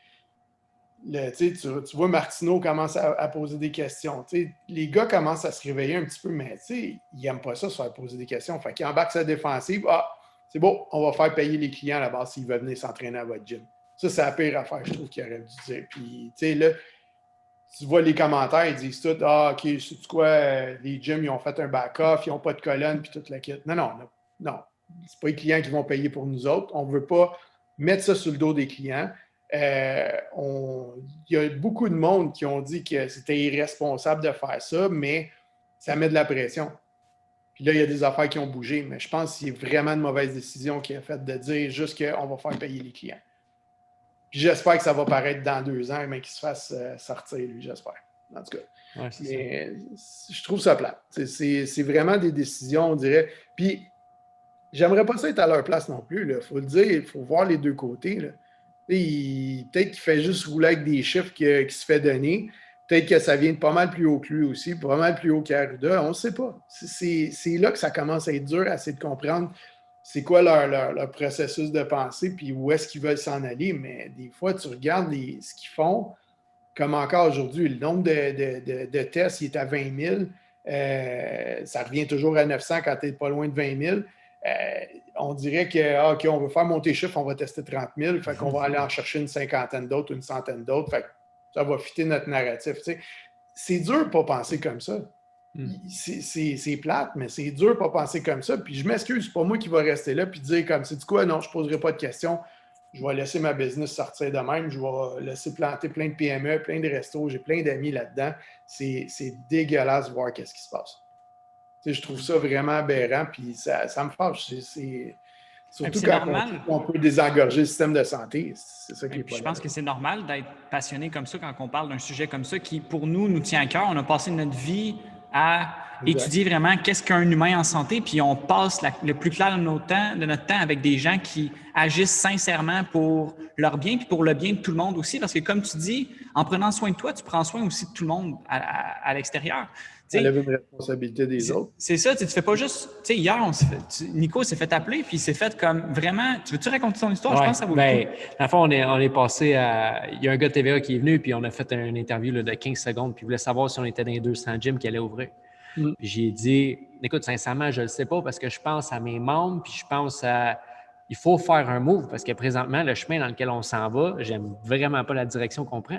tu vois Martineau commence à poser des questions. Les gars commencent à se réveiller un petit peu, mais ils n'aiment pas ça, se faire poser des questions. Fait qu'ils embarquent sa défensive. Ah, c'est bon, on va faire payer les clients à la base s'ils veulent venir s'entraîner à votre gym. Ça, c'est la pire affaire, je trouve, qu'il aurait dû dire. Puis, là, tu vois les commentaires, ils disent tout, ah, OK, sais-tu quoi, les gyms, ils ont fait un back-off, ils n'ont pas de colonne, puis toute la kit. Non. C'est pas les clients qui vont payer pour nous autres. On ne veut pas mettre ça sur le dos des clients. il y a beaucoup de monde qui ont dit que c'était irresponsable de faire ça, mais ça met de la pression. Puis là, il y a des affaires qui ont bougé, mais je pense que c'est vraiment une mauvaise décision qui a fait de dire juste qu'on va faire payer les clients. Puis j'espère que ça va paraître dans 2 ans, mais qu'il se fasse sortir, lui, j'espère. En tout cas. Ouais, mais je trouve ça plate. C'est vraiment des décisions, on dirait. Puis j'aimerais pas ça être à leur place non plus. Il faut le dire, il faut voir les deux côtés. Là. Peut-être qu'il fait juste rouler avec des chiffres qui se fait donner. Peut-être que ça vient de pas mal plus haut que lui aussi, pas mal plus haut qu'Arruda. On ne sait pas. C'est là que ça commence à être dur, à essayer de comprendre c'est quoi leur processus de pensée, puis où est-ce qu'ils veulent s'en aller. Mais des fois, tu regardes ce qu'ils font, comme encore aujourd'hui, le nombre de tests, il est à 20 000. Ça revient toujours à 900 quand tu n'es pas loin de 20 000. On dirait que, OK, on veut faire monter les chiffres, on va tester 30 000, fait qu'on va aller en chercher une cinquantaine d'autres, une centaine d'autres, fait que ça va fitter notre narratif. T'sais. C'est dur de ne pas penser comme ça. C'est plate, mais c'est dur de ne pas penser comme ça. Puis je m'excuse, c'est pas moi qui va rester là puis dire comme, c'est du quoi, non, je ne poserai pas de questions, je vais laisser ma business sortir de même, je vais laisser planter plein de PME, plein de restos, j'ai plein d'amis là-dedans. C'est dégueulasse de voir qu'est-ce qui se passe. Je trouve ça vraiment aberrant, puis ça me fâche. Surtout quand on peut désengorger le système de santé. C'est ça qui est pas. Je pense que c'est normal d'être passionné comme ça quand on parle d'un sujet comme ça qui, pour nous tient à cœur. On a passé notre vie à étudier vraiment qu'est-ce qu'un humain en santé, puis on passe le plus clair de notre temps avec des gens qui agissent sincèrement pour leur bien, puis pour le bien de tout le monde aussi, parce que comme tu dis, en prenant soin de toi, tu prends soin aussi de tout le monde à l'extérieur. Ça lève une responsabilité des autres. C'est ça, tu fais pas juste... Tu sais, hier, Nico s'est fait appeler, puis il s'est fait comme vraiment... Tu veux-tu raconter ton histoire? Ouais, je pense que ça vaut le coup. À la fin, on est passé à... Il y a un gars de TVA qui est venu, puis on a fait une interview là, de 15 secondes, puis il voulait savoir si on était dans les 200 gyms qui allaient ouvrir. Puis j'ai dit, écoute, sincèrement, je le sais pas parce que je pense à mes membres, puis je pense à... Il faut faire un move parce que présentement, le chemin dans lequel on s'en va, j'aime vraiment pas la direction qu'on prend.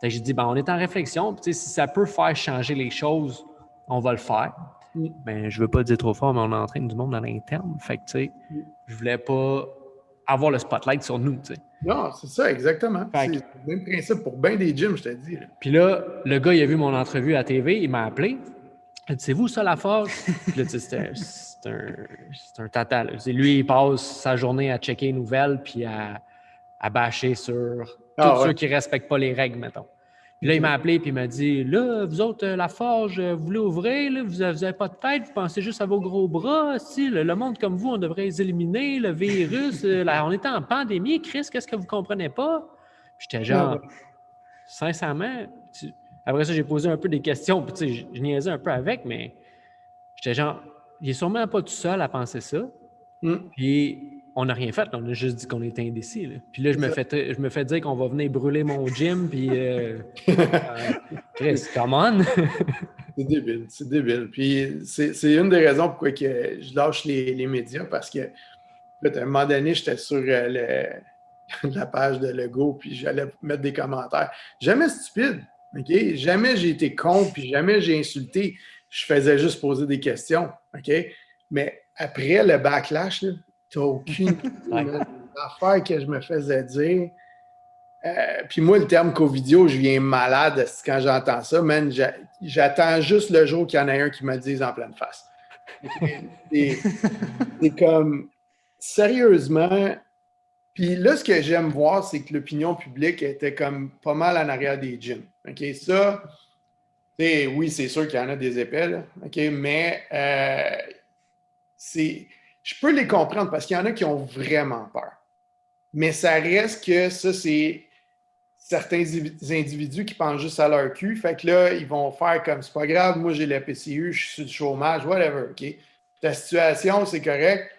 J'ai dit, on est en réflexion, puis si ça peut faire changer les choses, on va le faire. Ben, je veux pas le dire trop fort, mais on entraîne du monde à l'interne. Fait que, je voulais pas avoir le spotlight sur nous, t'sais. Non, c'est ça, exactement. C'est le même principe pour bien des gyms, je te dis. Puis là, le gars, il a vu mon entrevue à TV, il m'a appelé. Il a dit, c'est vous ça la forge? Puis là, c'est un tata. Là. Lui, il passe sa journée à checker les nouvelles puis à bâcher sur tous ceux qui ne respectent pas les règles, mettons. Puis là, il m'a appelé et il m'a dit, là, vous autres, la forge, vous voulez ouvrir, là, vous n'avez pas de tête, vous pensez juste à vos gros bras. Si, le monde comme vous, on devrait les éliminer, le virus. On est en pandémie, Chris, qu'est-ce que vous ne comprenez pas? Puis j'étais genre, sincèrement, après ça, j'ai posé un peu des questions, puis je niaisais un peu avec, mais j'étais genre, il est sûrement pas tout seul à penser ça. Puis on n'a rien fait, on a juste dit qu'on était indécis. Là. Puis là, je me fais dire qu'on va venir brûler mon gym, puis Chris, come on! C'est débile. Puis c'est une des raisons pourquoi que je lâche les médias, parce que à un moment donné, j'étais sur la page de Legault, puis j'allais mettre des commentaires. Jamais stupide, OK? Jamais j'ai été con, puis jamais j'ai insulté. Je faisais juste poser des questions, OK? Mais après le backlash, tu n'as aucune affaire que je me faisais dire. Puis moi, le terme covidio, je viens malade quand j'entends ça. Man, j'attends juste le jour qu'il y en a un qui me le dise en pleine face. C'est comme, sérieusement... Puis là, ce que j'aime voir, c'est que l'opinion publique était comme pas mal en arrière des gyms. OK? Ça, oui, c'est sûr qu'il y en a des épais, là, OK? Mais je peux les comprendre parce qu'il y en a qui ont vraiment peur. Mais ça reste que ça, c'est certains individus qui pensent juste à leur cul. Fait que là, ils vont faire comme, c'est pas grave, moi j'ai la PCU, je suis sur le chômage, whatever, OK? Ta situation, c'est correct.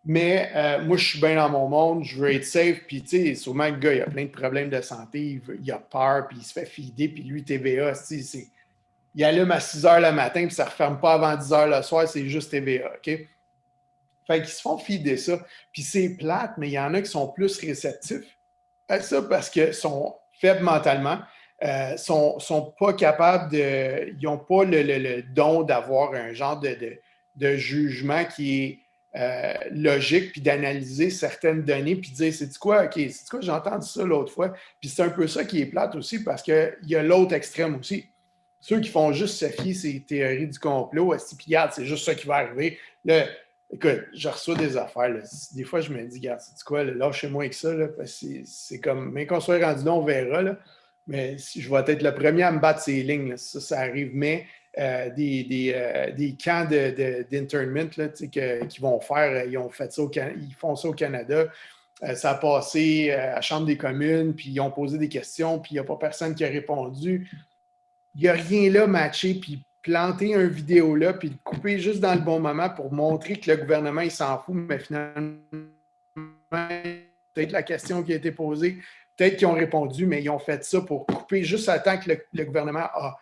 Mais moi, je suis bien dans mon monde, je veux être safe. Puis, tu sais, sûrement le gars, il a plein de problèmes de santé, il a peur, puis il se fait fider. Puis lui, TVA, il allume à 6 h le matin, puis ça ne referme pas avant 10 h le soir, c'est juste TVA, OK? Fait qu'ils se font fider ça. Puis c'est plate, mais il y en a qui sont plus réceptifs à ça parce qu'ils sont faibles mentalement, sont pas capables ils n'ont pas le don d'avoir un genre de jugement qui est logique, puis d'analyser certaines données, puis de dire, c'est quoi, OK, c'est quoi, j'ai entendu ça l'autre fois. Puis c'est un peu ça qui est plate aussi, parce qu'il y a l'autre extrême aussi. Ceux qui font juste se fier ces théories du complot, puis regarde, c'est juste ça qui va arriver. Là, écoute, je reçois des affaires. Là. Des fois, je me dis, regarde, c'est quoi, là, lâchez-moi avec ça. Là, parce que c'est comme, mais qu'on soit rendu là, on verra. Là. Mais si je vais être le premier à me battre ces lignes, là, ça arrive. Mais des camps d'internment qu'ils vont faire, ils ont fait ça ils font ça au Canada. Ça a passé à la Chambre des communes, puis ils ont posé des questions, puis il n'y a pas personne qui a répondu. Il n'y a rien là matché, puis planter une vidéo là, puis le couper juste dans le bon moment pour montrer que le gouvernement, il s'en fout, mais finalement, peut-être la question qui a été posée, peut-être qu'ils ont répondu, mais ils ont fait ça pour couper juste à temps que le gouvernement a,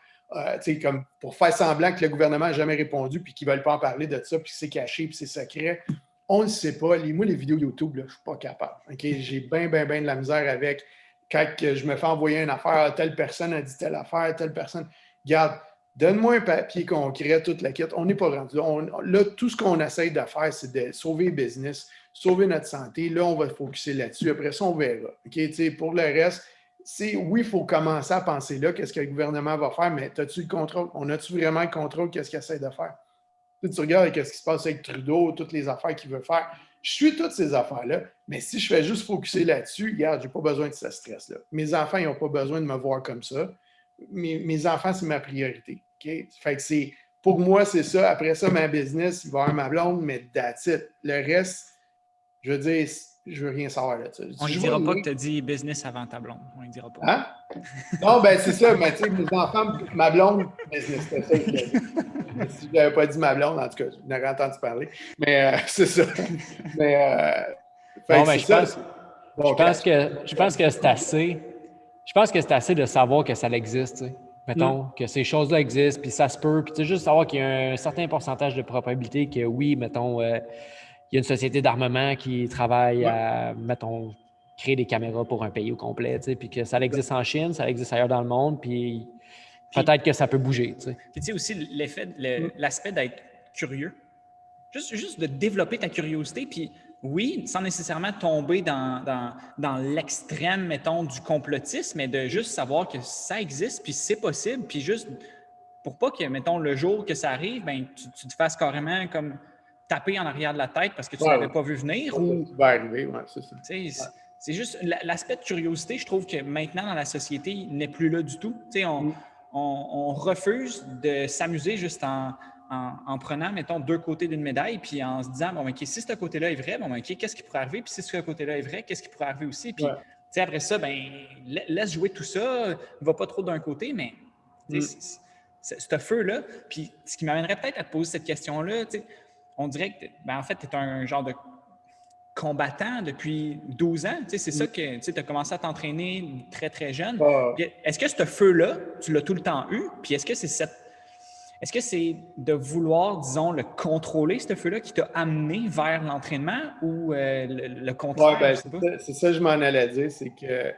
comme pour faire semblant que le gouvernement n'a jamais répondu, puis qu'ils ne veulent pas en parler de ça, puis c'est caché, puis c'est secret. On ne sait pas. Moi, les vidéos YouTube, là, je ne suis pas capable. Okay? J'ai bien de la misère avec quand je me fais envoyer une affaire, telle personne a dit telle affaire, telle personne. Regarde, donne-moi un papier concret, toute la quête. On n'est pas rendu. Là, tout ce qu'on essaye de faire, c'est de sauver le business, sauver notre santé. Là, on va focusser là-dessus. Après ça, on verra. Okay? Pour le reste, oui, il faut commencer à penser là, qu'est-ce que le gouvernement va faire, mais as-tu le contrôle? On a-tu vraiment le contrôle? Qu'est-ce qu'il essaie de faire? Tu regardes ce qui se passe avec Trudeau, toutes les affaires qu'il veut faire. Je suis toutes ces affaires-là, mais si je fais juste focusser là-dessus, regarde, je n'ai pas besoin de ce stress-là. Mes enfants, ils n'ont pas besoin de me voir comme ça. Mes enfants, c'est ma priorité. Okay? Fait que pour moi, c'est ça. Après ça, ma business, il va y avoir ma blonde, mais that's it. Le reste, je veux dire, je veux rien savoir là-dessus. On ne dira pas que tu as dit business avant ta blonde. On ne dira pas. Hein? Non, ben c'est ça. Mais tu sais, mes enfants, ma blonde, business, c'était ça que je l'ai dit. Si je n'avais pas dit ma blonde, en tout cas, je n'aurais entendu parler. Mais c'est ça. Mais, bon, mais je pense que c'est assez. Je pense que c'est assez de savoir que ça existe. Tu sais. Mettons que ces choses-là existent, puis ça se peut. Puis tu sais, juste savoir qu'il y a un certain pourcentage de probabilité que oui, mettons, il y a une société d'armement qui travaille à, mettons, créer des caméras pour un pays au complet, tu sais, puis que ça existe en Chine, ça existe ailleurs dans le monde, puis peut-être que ça peut bouger. Tu sais. Puis tu sais aussi l'aspect d'être curieux. Juste de développer ta curiosité, puis oui, sans nécessairement tomber dans l'extrême, mettons, du complotisme, mais de juste savoir que ça existe, puis c'est possible, puis juste pour pas que, mettons, le jour que ça arrive, ben, tu te fasses carrément comme taper en arrière de la tête parce que tu ne l'avais pas vu venir. Ou ça va arriver, ouais, c'est ça. C'est juste l'aspect de curiosité, je trouve que maintenant dans la société, il n'est plus là du tout. On refuse de s'amuser juste en prenant, mettons, deux côtés d'une médaille, puis en se disant, bon, OK, si ce côté-là est vrai, bon, OK, qu'est-ce qui pourrait arriver? Puis si ce côté-là est vrai, qu'est-ce qui pourrait arriver aussi? Puis, après ça, ben, laisse jouer tout ça, ne va pas trop d'un côté, mais ce feu-là. Puis, ce qui m'amènerait peut-être à te poser cette question-là, on dirait que, ben, en fait, tu es un genre de combattant depuis 12 ans. C'est ça que tu as commencé à t'entraîner très, très jeune. Est-ce que ce feu-là, tu l'as tout le temps eu? Puis est-ce que c'est de vouloir, disons, le contrôler, ce feu-là, qui t'a amené vers l'entraînement ou le contraire? Oui, ben, c'est ça que je m'en allais dire, c'est que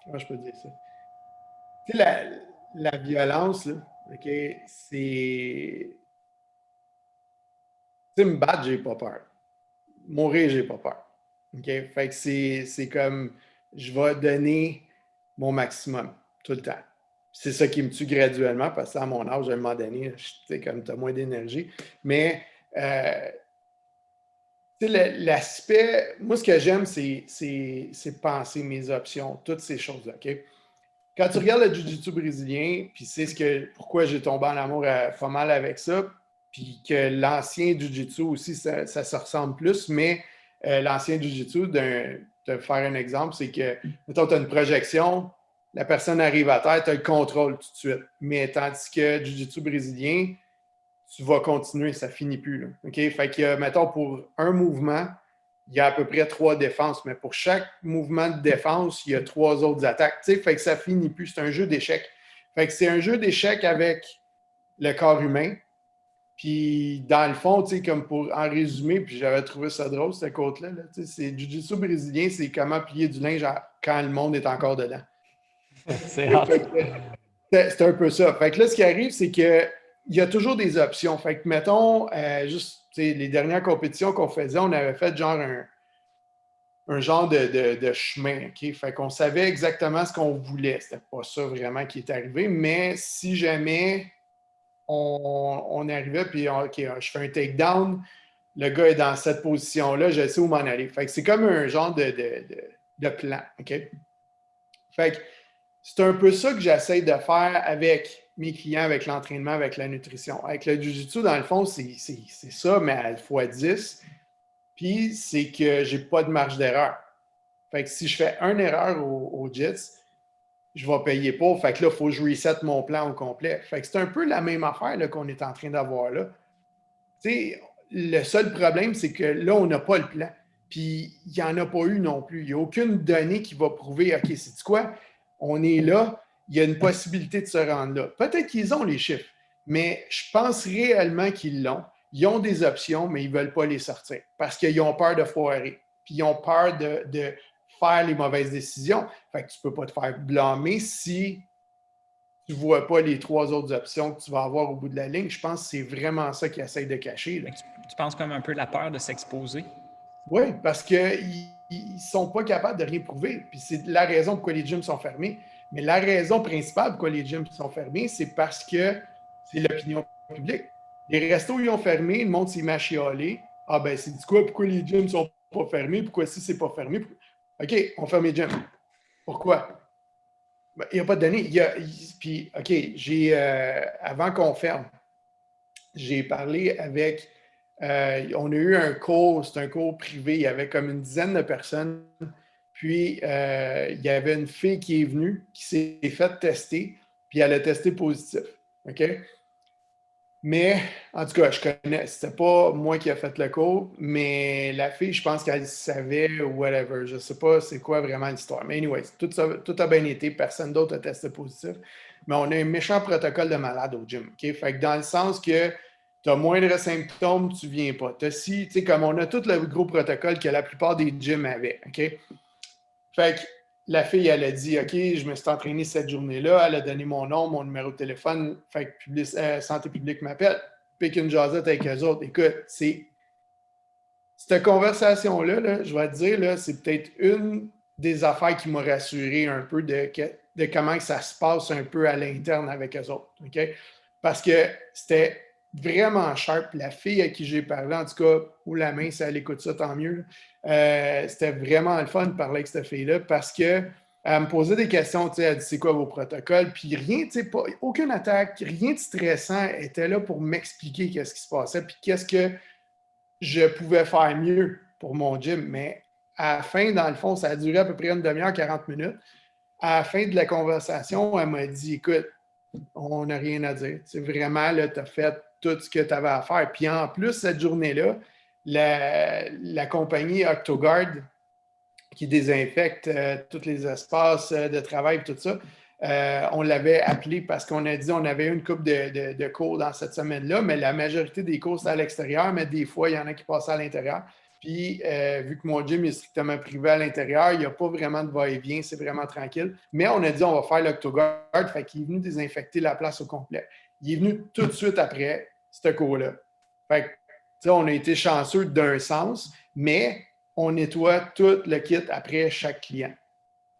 comment je peux dire ça? Tu sais, la violence, là, OK, c'est... Tu sais, me battre, j'ai pas peur. Mourir, j'ai pas peur. OK? Fait que c'est comme, je vais donner mon maximum tout le temps. C'est ça qui me tue graduellement parce que à mon âge, à un moment donné, tu sais, comme tu as moins d'énergie. Mais, tu sais, l'aspect, moi, ce que j'aime, c'est penser mes options, toutes ces choses-là. OK? Quand tu regardes le jiu-jitsu brésilien, puis c'est pourquoi j'ai tombé en amour pas mal avec ça, puis que l'ancien jiu-jitsu aussi, ça se ressemble plus, mais l'ancien jiu-jitsu, de faire un exemple, c'est que, mettons, tu as une projection, la personne arrive à terre, tu as le contrôle tout de suite. Mais tandis que jiu-jitsu brésilien, tu vas continuer, ça finit plus. Là. Okay? Fait que, mettons, pour un mouvement, il y a à peu près 3 défenses, mais pour chaque mouvement de défense, il y a 3 autres attaques. T'sais, fait que ça finit plus. C'est un jeu d'échecs. Fait que c'est un jeu d'échecs avec le corps humain. Puis, dans le fond, comme pour en résumer, puis j'avais trouvé ça drôle, cette côte-là, là, c'est du jiu-jitsu brésilien, c'est comment plier du linge quand le monde est encore dedans. C'est un peu ça. Fait que là, ce qui arrive, c'est que il y a toujours des options. Fait que, mettons, juste les dernières compétitions qu'on faisait, on avait fait genre un genre de chemin. OK? Fait qu'on savait exactement ce qu'on voulait. C'était pas ça vraiment qui est arrivé, mais si jamais on arrivait puis OK, je fais un takedown, le gars est dans cette position-là, je sais où m'en aller. Fait que c'est comme un genre de plan. OK? Fait que c'est un peu ça que j'essaie de faire avec mes clients, avec l'entraînement, avec la nutrition. Avec le Jiu-Jitsu, dans le fond, c'est ça, mais à x10. Puis, c'est que j'ai pas de marge d'erreur. Fait que si je fais une erreur au JITS, je vais payer pour. Fait que là, il faut que je reset mon plan au complet. Fait que c'est un peu la même affaire là, qu'on est en train d'avoir là. Tu sais, le seul problème, c'est que là, on n'a pas le plan. Puis, il n'y en a pas eu non plus. Il n'y a aucune donnée qui va prouver, OK, c'est quoi? On est là, il y a une possibilité de se rendre là. Peut-être qu'ils ont les chiffres, mais je pense réellement qu'ils l'ont. Ils ont des options, mais ils ne veulent pas les sortir parce qu'ils ont peur de foirer. Puis, ils ont peur de faire les mauvaises décisions. Fait que tu ne peux pas te faire blâmer si tu ne vois pas les 3 autres options que tu vas avoir au bout de la ligne. Je pense que c'est vraiment ça qu'ils essayent de cacher. Là. Tu penses comme un peu la peur de s'exposer? Oui, parce qu'ils ne sont pas capables de rien prouver. Puis c'est la raison pourquoi les gyms sont fermés. Mais la raison principale pourquoi les gyms sont fermés, c'est parce que c'est l'opinion publique. Les restos, ils ont fermé, le monde s'est mis à chialer. Ah ben, c'est du quoi? Pourquoi les gyms ne sont pas fermés? Pourquoi si c'est pas fermé? OK, on ferme les gyms. Pourquoi? Ben, il n'y a pas de données. Puis, OK, avant qu'on ferme, j'ai parlé avec on a eu un cours, c'est un cours privé, il y avait comme une dizaine de personnes. Puis, il y avait une fille qui est venue, qui s'est faite tester, puis elle a testé positif. OK? Mais, en tout cas, je connais, c'était pas moi qui a fait le cours, mais la fille, je pense qu'elle savait ou whatever. Je sais pas c'est quoi vraiment l'histoire. Mais anyways, tout a bien été, personne d'autre a testé positif. Mais on a un méchant protocole de malade au gym. OK? Fait que dans le sens que tu as moindre symptômes, tu ne viens pas. Tu sais, comme on a tout le gros protocole que la plupart des gyms avaient. OK? Fait que la fille, elle a dit OK, je me suis entraîné cette journée-là. Elle a donné mon nom, mon numéro de téléphone. Fait que Santé publique m'appelle. Pique une jasette avec eux autres. Écoute, cette conversation-là, là, je vais te dire, là, c'est peut-être une des affaires qui m'a rassuré un peu de comment que ça se passe un peu à l'interne avec eux autres. OK? Parce que c'était vraiment sharp. La fille à qui j'ai parlé, en tout cas, ou la main, si elle écoute ça, tant mieux. C'était vraiment le fun de parler avec cette fille-là parce qu'elle me posait des questions, elle dit c'est quoi vos protocoles, puis rien, aucune attaque, rien de stressant, elle était là pour m'expliquer qu'est-ce qui se passait, puis qu'est-ce que je pouvais faire mieux pour mon gym. Mais à la fin, dans le fond, ça a duré à peu près une demi-heure, 40 minutes. À la fin de la conversation, elle m'a dit écoute, on n'a rien à dire. C'est vraiment, tu as fait tout ce que tu avais à faire. Puis en plus, cette journée-là, la compagnie Octogard, qui désinfecte tous les espaces de travail et tout ça, on l'avait appelé parce qu'on a dit qu'on avait une couple de cours dans cette semaine-là, mais la majorité des cours, c'est à l'extérieur, mais des fois, il y en a qui passaient à l'intérieur. Puis, vu que mon gym est strictement privé à l'intérieur, il n'y a pas vraiment de va-et-vient, c'est vraiment tranquille. Mais on a dit, on va faire l'Octogard, fait qu'il est venu désinfecter la place au complet. Il est venu tout de suite après ce cours-là. Fait que, on a été chanceux d'un sens, mais on nettoie tout le kit après chaque client.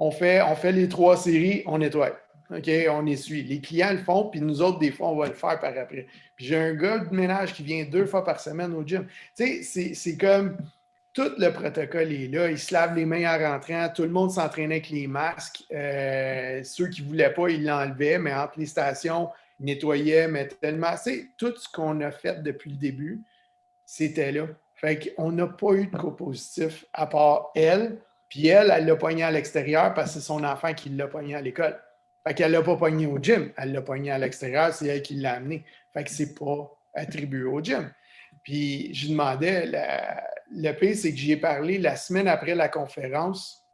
On fait les 3 séries, on nettoie. OK, on essuie. Les clients le font, puis nous autres, des fois, on va le faire par après. Puis j'ai un gars de ménage qui vient 2 fois par semaine au gym. Tu sais, c'est comme tout le protocole est là. Ils se lavent les mains en rentrant. Tout le monde s'entraînait avec les masques. Ceux qui ne voulaient pas, ils l'enlevaient, mais entre les stations, ils nettoyaient, mettaient le masque. Tu sais, tout ce qu'on a fait depuis le début, c'était là. Fait qu'on n'a pas eu de cas positif à part elle. Puis elle l'a pogné à l'extérieur parce que c'est son enfant qui l'a pogné à l'école. Fait qu'elle ne l'a pas pogné au gym. Elle l'a pogné à l'extérieur, c'est elle qui l'a amené. Fait que c'est pas attribué au gym. Puis je lui demandais, le pire, c'est que j'y ai parlé la semaine après la conférence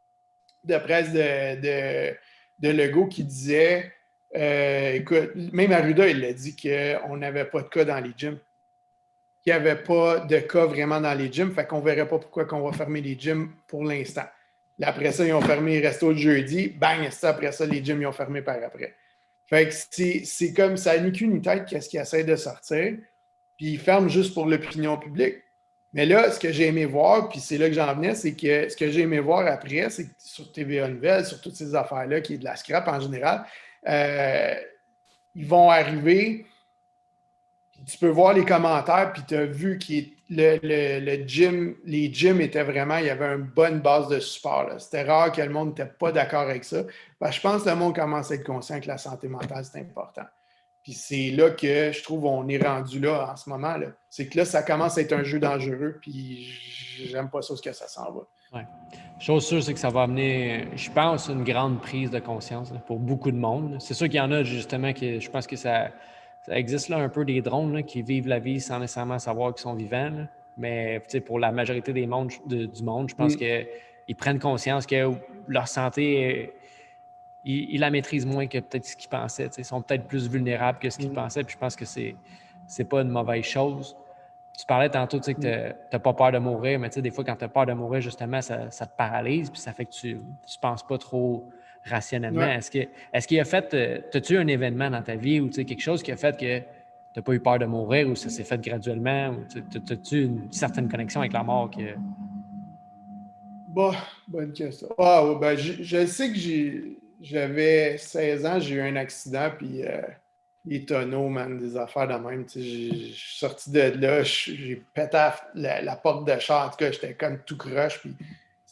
de presse de Legault qui disait, écoute, même Arruda, il a dit qu'on n'avait pas de cas dans les gyms. Qu'il n'y avait pas de cas vraiment dans les gyms, fait qu'on ne verrait pas pourquoi on va fermer les gyms pour l'instant. Là, après ça, ils ont fermé les restos le jeudi. Bang, après ça, les gyms, ils ont fermé par après. Fait que c'est comme ça, ni queue ni tête qu'est-ce qu'il essaie de sortir, puis il ferme juste pour l'opinion publique. Mais là, ce que j'ai aimé voir, puis c'est là que j'en venais, c'est que ce que j'ai aimé voir après, c'est que sur TVA Nouvelles, sur toutes ces affaires-là, qui est de la scrap en général, ils vont arriver, tu peux voir les commentaires, puis tu as vu que le gym, les gyms étaient vraiment, il y avait une bonne base de support. C'était rare que le monde n'était pas d'accord avec ça. Parce que je pense que le monde commence à être conscient que la santé mentale, c'est important. Puis c'est là que je trouve on est rendu là en ce moment. Là. C'est que là, ça commence à être un jeu dangereux, puis j'aime pas ça ce que ça s'en va. Ouais. Chose sûre, c'est que ça va amener, je pense, une grande prise de conscience là, pour beaucoup de monde. C'est sûr qu'il y en a justement qui, je pense que ça existe là un peu des drones là, qui vivent la vie sans nécessairement savoir qu'ils sont vivants. Là. Mais pour la majorité du monde, je pense qu'ils prennent conscience que leur santé, ils la maîtrisent moins que peut-être ce qu'ils pensaient. Ils sont peut-être plus vulnérables que ce qu'ils pensaient. Puis je pense que c'est pas une mauvaise chose. Tu parlais tantôt que tu n'as pas peur de mourir, mais des fois, quand tu as peur de mourir, justement, ça te paralyse, puis ça fait que tu ne penses pas trop rationnellement. Ouais. Est-ce qu'il a fait. As-tu eu un événement dans ta vie ou quelque chose qui a fait que tu n'as pas eu peur de mourir ou ça s'est fait graduellement? Ou as-tu une certaine connexion avec la mort? Bah, bonne question. Ah, ouais, ben, je sais que j'avais 16 ans, j'ai eu un accident, puis les tonneaux, man, des affaires de même. Je suis sorti de là, j'ai pété la porte de char. En tout cas, j'étais comme tout croche, puis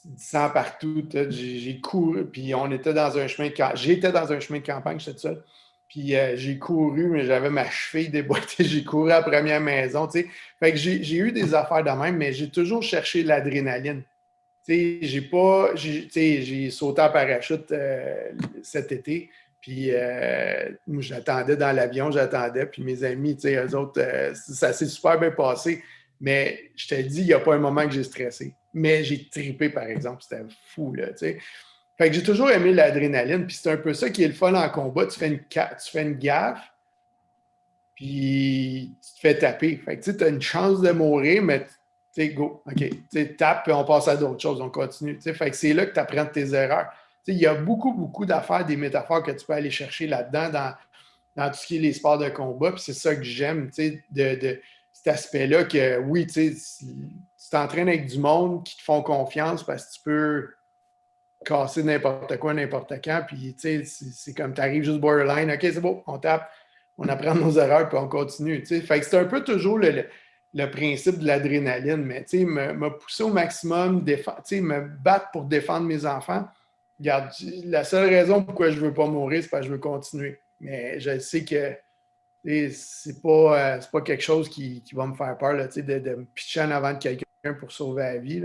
du sang partout. J'ai couru, puis on était dans un chemin de campagne. J'étais dans un chemin de campagne, j'étais tout seul. Puis j'ai couru, mais j'avais ma cheville déboîtée. J'ai couru à la première maison, tu sais. Fait que j'ai eu des affaires de même, mais j'ai toujours cherché l'adrénaline. J'ai sauté en parachute cet été, puis moi, j'attendais dans l'avion, puis mes amis, eux autres, ça s'est super bien passé, mais je te dis, il n'y a pas un moment que j'ai stressé. Mais j'ai trippé, par exemple, c'était fou, là, tu sais. Fait que j'ai toujours aimé l'adrénaline, puis c'est un peu ça qui est le fun en combat. Tu fais une gaffe, puis tu te fais taper. Fait que tu as une chance de mourir, mais tu sais, go, OK. Tu tapes, puis on passe à d'autres choses, on continue. Fait que c'est là que tu apprends tes erreurs. Il y a beaucoup, beaucoup d'affaires, des métaphores que tu peux aller chercher là-dedans dans tout ce qui est les sports de combat. Puis c'est ça que j'aime, de cet aspect-là que oui, tu t'entraînes avec du monde qui te font confiance parce que tu peux casser n'importe quoi, n'importe quand. Puis c'est comme tu arrives juste borderline, OK, c'est beau, on tape, on apprend nos erreurs, puis on continue. Fait que c'est un peu toujours le principe de l'adrénaline, mais me pousser au maximum, me battre pour défendre mes enfants. Regarde, la seule raison pourquoi je ne veux pas mourir, c'est parce que je veux continuer. Mais je sais que c'est pas quelque chose qui va me faire peur là, de me pitcher en avant de quelqu'un pour sauver la vie.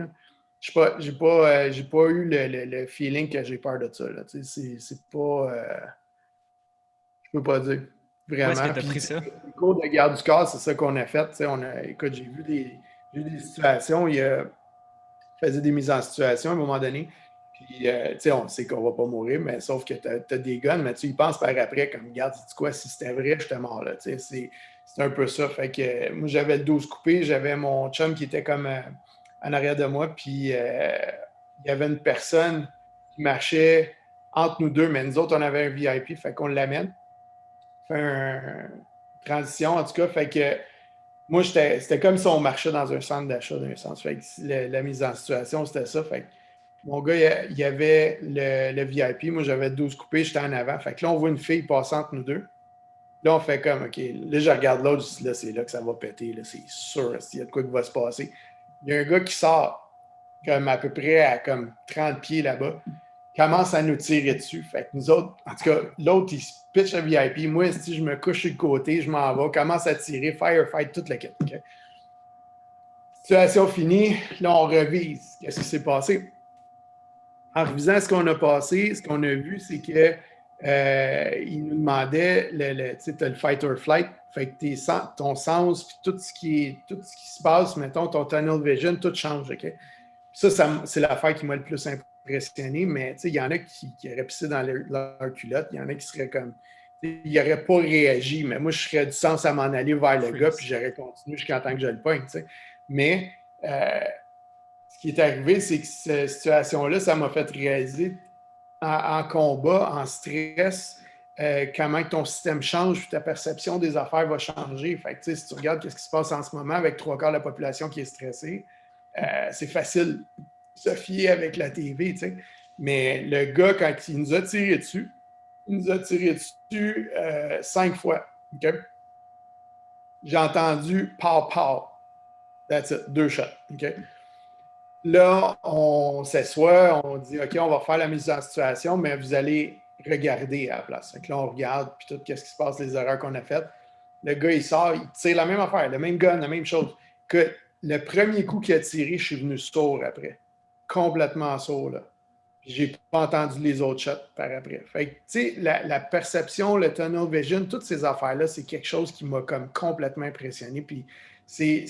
Je n'ai pas eu le feeling que j'ai peur de ça. Là, c'est pas. Je peux pas dire. Où est-ce que Vraiment. tu as Puis, pris ça? les cours de garde du corps, c'est ça qu'on a fait. Écoute, j'ai vu des situations. Faisait des mises en situation à un moment donné. Puis, on sait qu'on va pas mourir, mais sauf que tu as des guns, mais tu y penses par après, comme, regarde, sais-tu quoi, si c'était vrai, j'étais mort, là. C'est un peu ça. Fait que moi, j'avais le 12 coupé, j'avais mon chum qui était comme en arrière de moi, puis il y avait une personne qui marchait entre nous deux, mais nous autres, on avait un VIP, fait qu'on l'amène. Fait une transition, en tout cas, fait que moi, c'était comme si on marchait dans un centre d'achat d'un sens. Fait que la mise en situation, c'était ça. Fait que mon gars, il y avait le VIP. Moi, j'avais 12 coupés, j'étais en avant. Fait que là, on voit une fille passer entre nous deux. Là, on fait comme, OK, là, je regarde l'autre, je dis, là, c'est là que ça va péter. Là, c'est sûr, il y a de quoi qui va se passer. Il y a un gars qui sort, comme à peu près à comme 30 pieds là-bas, commence à nous tirer dessus. Fait que nous autres, en tout cas, l'autre, il se pitch le VIP. Moi, si je me couche sur le côté, je m'en vais, commence à tirer, firefight, toute la quête. Okay? Situation finie, là, on revise. Qu'est-ce qui s'est passé? En revisant ce qu'on a passé, ce qu'on a vu, c'est que il nous demandait, tu sais, tu as le fight or flight, fait que ton sens, puis tout ce qui se passe, mettons, ton tunnel vision, tout change, OK? Ça c'est l'affaire qui m'a le plus impressionné, mais il y en a qui auraient pissé dans leur culotte, il y en a qui seraient comme, ils n'auraient pas réagi, mais moi, je serais du sens à m'en aller vers le gars, puis j'aurais continué jusqu'à temps que je le pogne, tu sais. Mais ce qui est arrivé, c'est que cette situation-là, ça m'a fait réaliser en combat, en stress, comment ton système change, puis ta perception des affaires va changer. Fait que, si tu regardes ce qui se passe en ce moment avec 3/4 de la population qui est stressée, c'est facile de se fier avec la TV, tu sais. Mais le gars, quand il nous a tiré dessus, 5 fois. Okay? J'ai entendu « pow, pow ». That's it, 2 shots. Okay? Là, on s'assoit, on dit « OK, on va faire la mise en situation, mais vous allez regarder à la place. » Fait que là, on regarde, puis tout, qu'est-ce qui se passe, les erreurs qu'on a faites. Le gars, il sort, il tire la même affaire, le même gun, la même chose. Que le premier coup qu'il a tiré, je suis venu sourd après. Complètement sourd, là. Puis j'ai pas entendu les autres shots par après. Fait que, tu sais, la perception, le tunnel vision, toutes ces affaires-là, c'est quelque chose qui m'a comme complètement impressionné. Puis c'est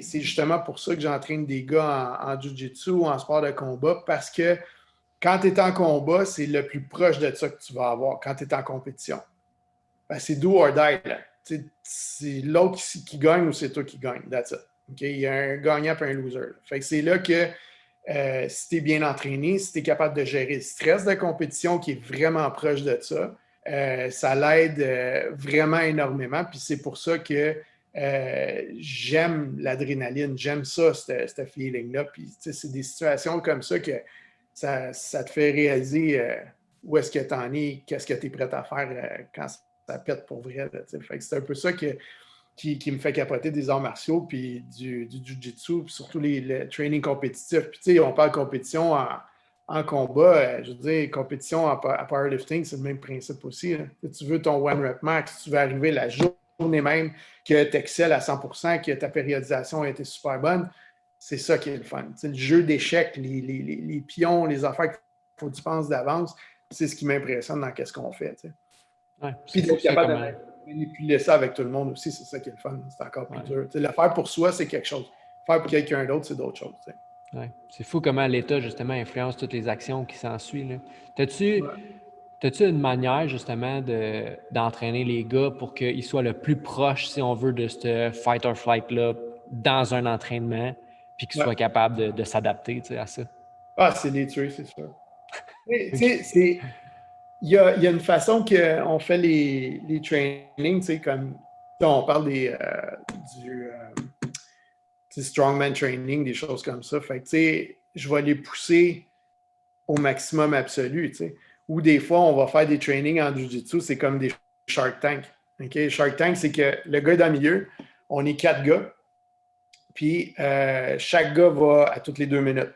justement pour ça que j'entraîne des gars en jiu-jitsu ou en sport de combat, parce que quand tu es en combat, c'est le plus proche de ça que tu vas avoir quand tu es en compétition. Ben, c'est do or die, là. C'est l'autre qui gagne ou c'est toi qui gagne. That's it. Okay? Il y a un gagnant et un loser. Là. Fait que c'est là que si tu es bien entraîné, si tu es capable de gérer le stress de compétition qui est vraiment proche de ça, ça l'aide vraiment énormément. Puis c'est pour ça que j'aime l'adrénaline, j'aime ça, ce feeling-là. Puis c'est des situations comme ça que ça te fait réaliser où est-ce que tu en es, qu'est-ce que tu es prêt à faire quand ça pète pour vrai. Là, fait que c'est un peu ça qui me fait capoter des arts martiaux, puis du jiu-jitsu, puis surtout le training compétitif. Puis on parle de compétition en combat, je veux dire, compétition à powerlifting, c'est le même principe aussi. Hein. Tu veux ton one rep max, tu veux arriver la journée même que tu excelles à 100%, que ta périodisation a été super bonne. C'est ça qui est le fun. T'sais, le jeu d'échecs, les pions, les affaires qu'il faut que tu penses d'avance, c'est ce qui m'impressionne dans ce qu'on fait. Ouais, puis d'être capable de manipuler ça avec tout le monde aussi, c'est ça qui est le fun. C'est encore plus dur. Le faire pour soi, c'est quelque chose. Faire pour quelqu'un d'autre, c'est d'autres choses. Ouais. C'est fou comment l'État, justement, influence toutes les actions qui s'ensuivent. T'as-tu une manière, justement, d'entraîner les gars pour qu'ils soient le plus proches, si on veut, de ce fight or flight-là dans un entraînement, puis qu'ils soient capables de s'adapter à ça? Ah, c'est les tuer, c'est sûr. Il y a une façon qu'on fait les trainings, comme on parle du strongman training, des choses comme ça. Fait que, je vais les pousser au maximum absolu. T'sais. Ou des fois, on va faire des trainings en jiu-jitsu, c'est comme des Shark Tank. Okay? Shark Tank, c'est que le gars est dans le milieu, on est 4 gars, puis chaque gars va à toutes les 2 minutes.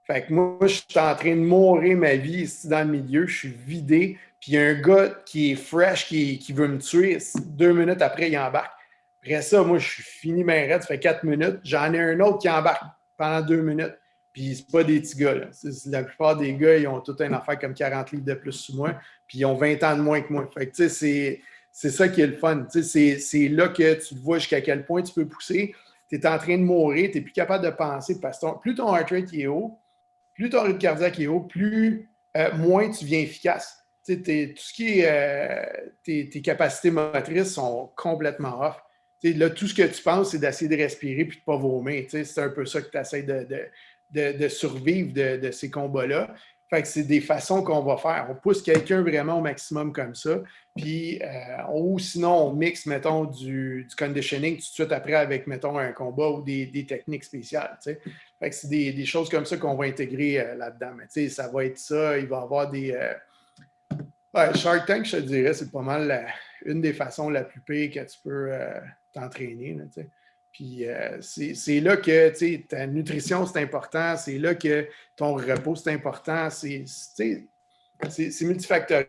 Fait que moi, je suis en train de mourir ma vie ici dans le milieu, je suis vidé, puis il y a un gars qui est fresh, qui veut me tuer, 2 minutes après, il embarque. Après ça, moi, je suis fini ma raide, ça fait 4 minutes, j'en ai un autre qui embarque pendant 2 minutes. Puis c'est pas des petits gars, là. La plupart des gars, ils ont toute une affaire comme 40 livres de plus sous moi, puis ils ont 20 ans de moins que moi. Fait que, tu sais, c'est ça qui est le fun. Tu sais, c'est là que tu vois jusqu'à quel point tu peux pousser. Tu es en train de mourir, tu n'es plus capable de penser, parce que plus ton heart rate est haut, plus ton rythme cardiaque est haut, plus moins tu deviens efficace. Tout ce qui est tes capacités motrices sont complètement off. Là, tout ce que tu penses, c'est d'essayer de respirer puis de ne pas vomir. C'est un peu ça que tu essaies de survivre de ces combats-là. Fait que c'est des façons qu'on va faire. On pousse quelqu'un vraiment au maximum comme ça. Puis, ou sinon, on mixe, mettons, du conditioning tout de suite après avec, mettons, un combat ou des techniques spéciales. T'sais. Fait que c'est des choses comme ça qu'on va intégrer là-dedans. Mais ça va être ça. Il va y avoir des... Shark Tank, je te dirais, c'est pas mal une des façons la plus pire que tu peux t'entraîner. Là, puis c'est là que ta nutrition, c'est important. C'est là que ton repos, c'est important. C'est multifactoriel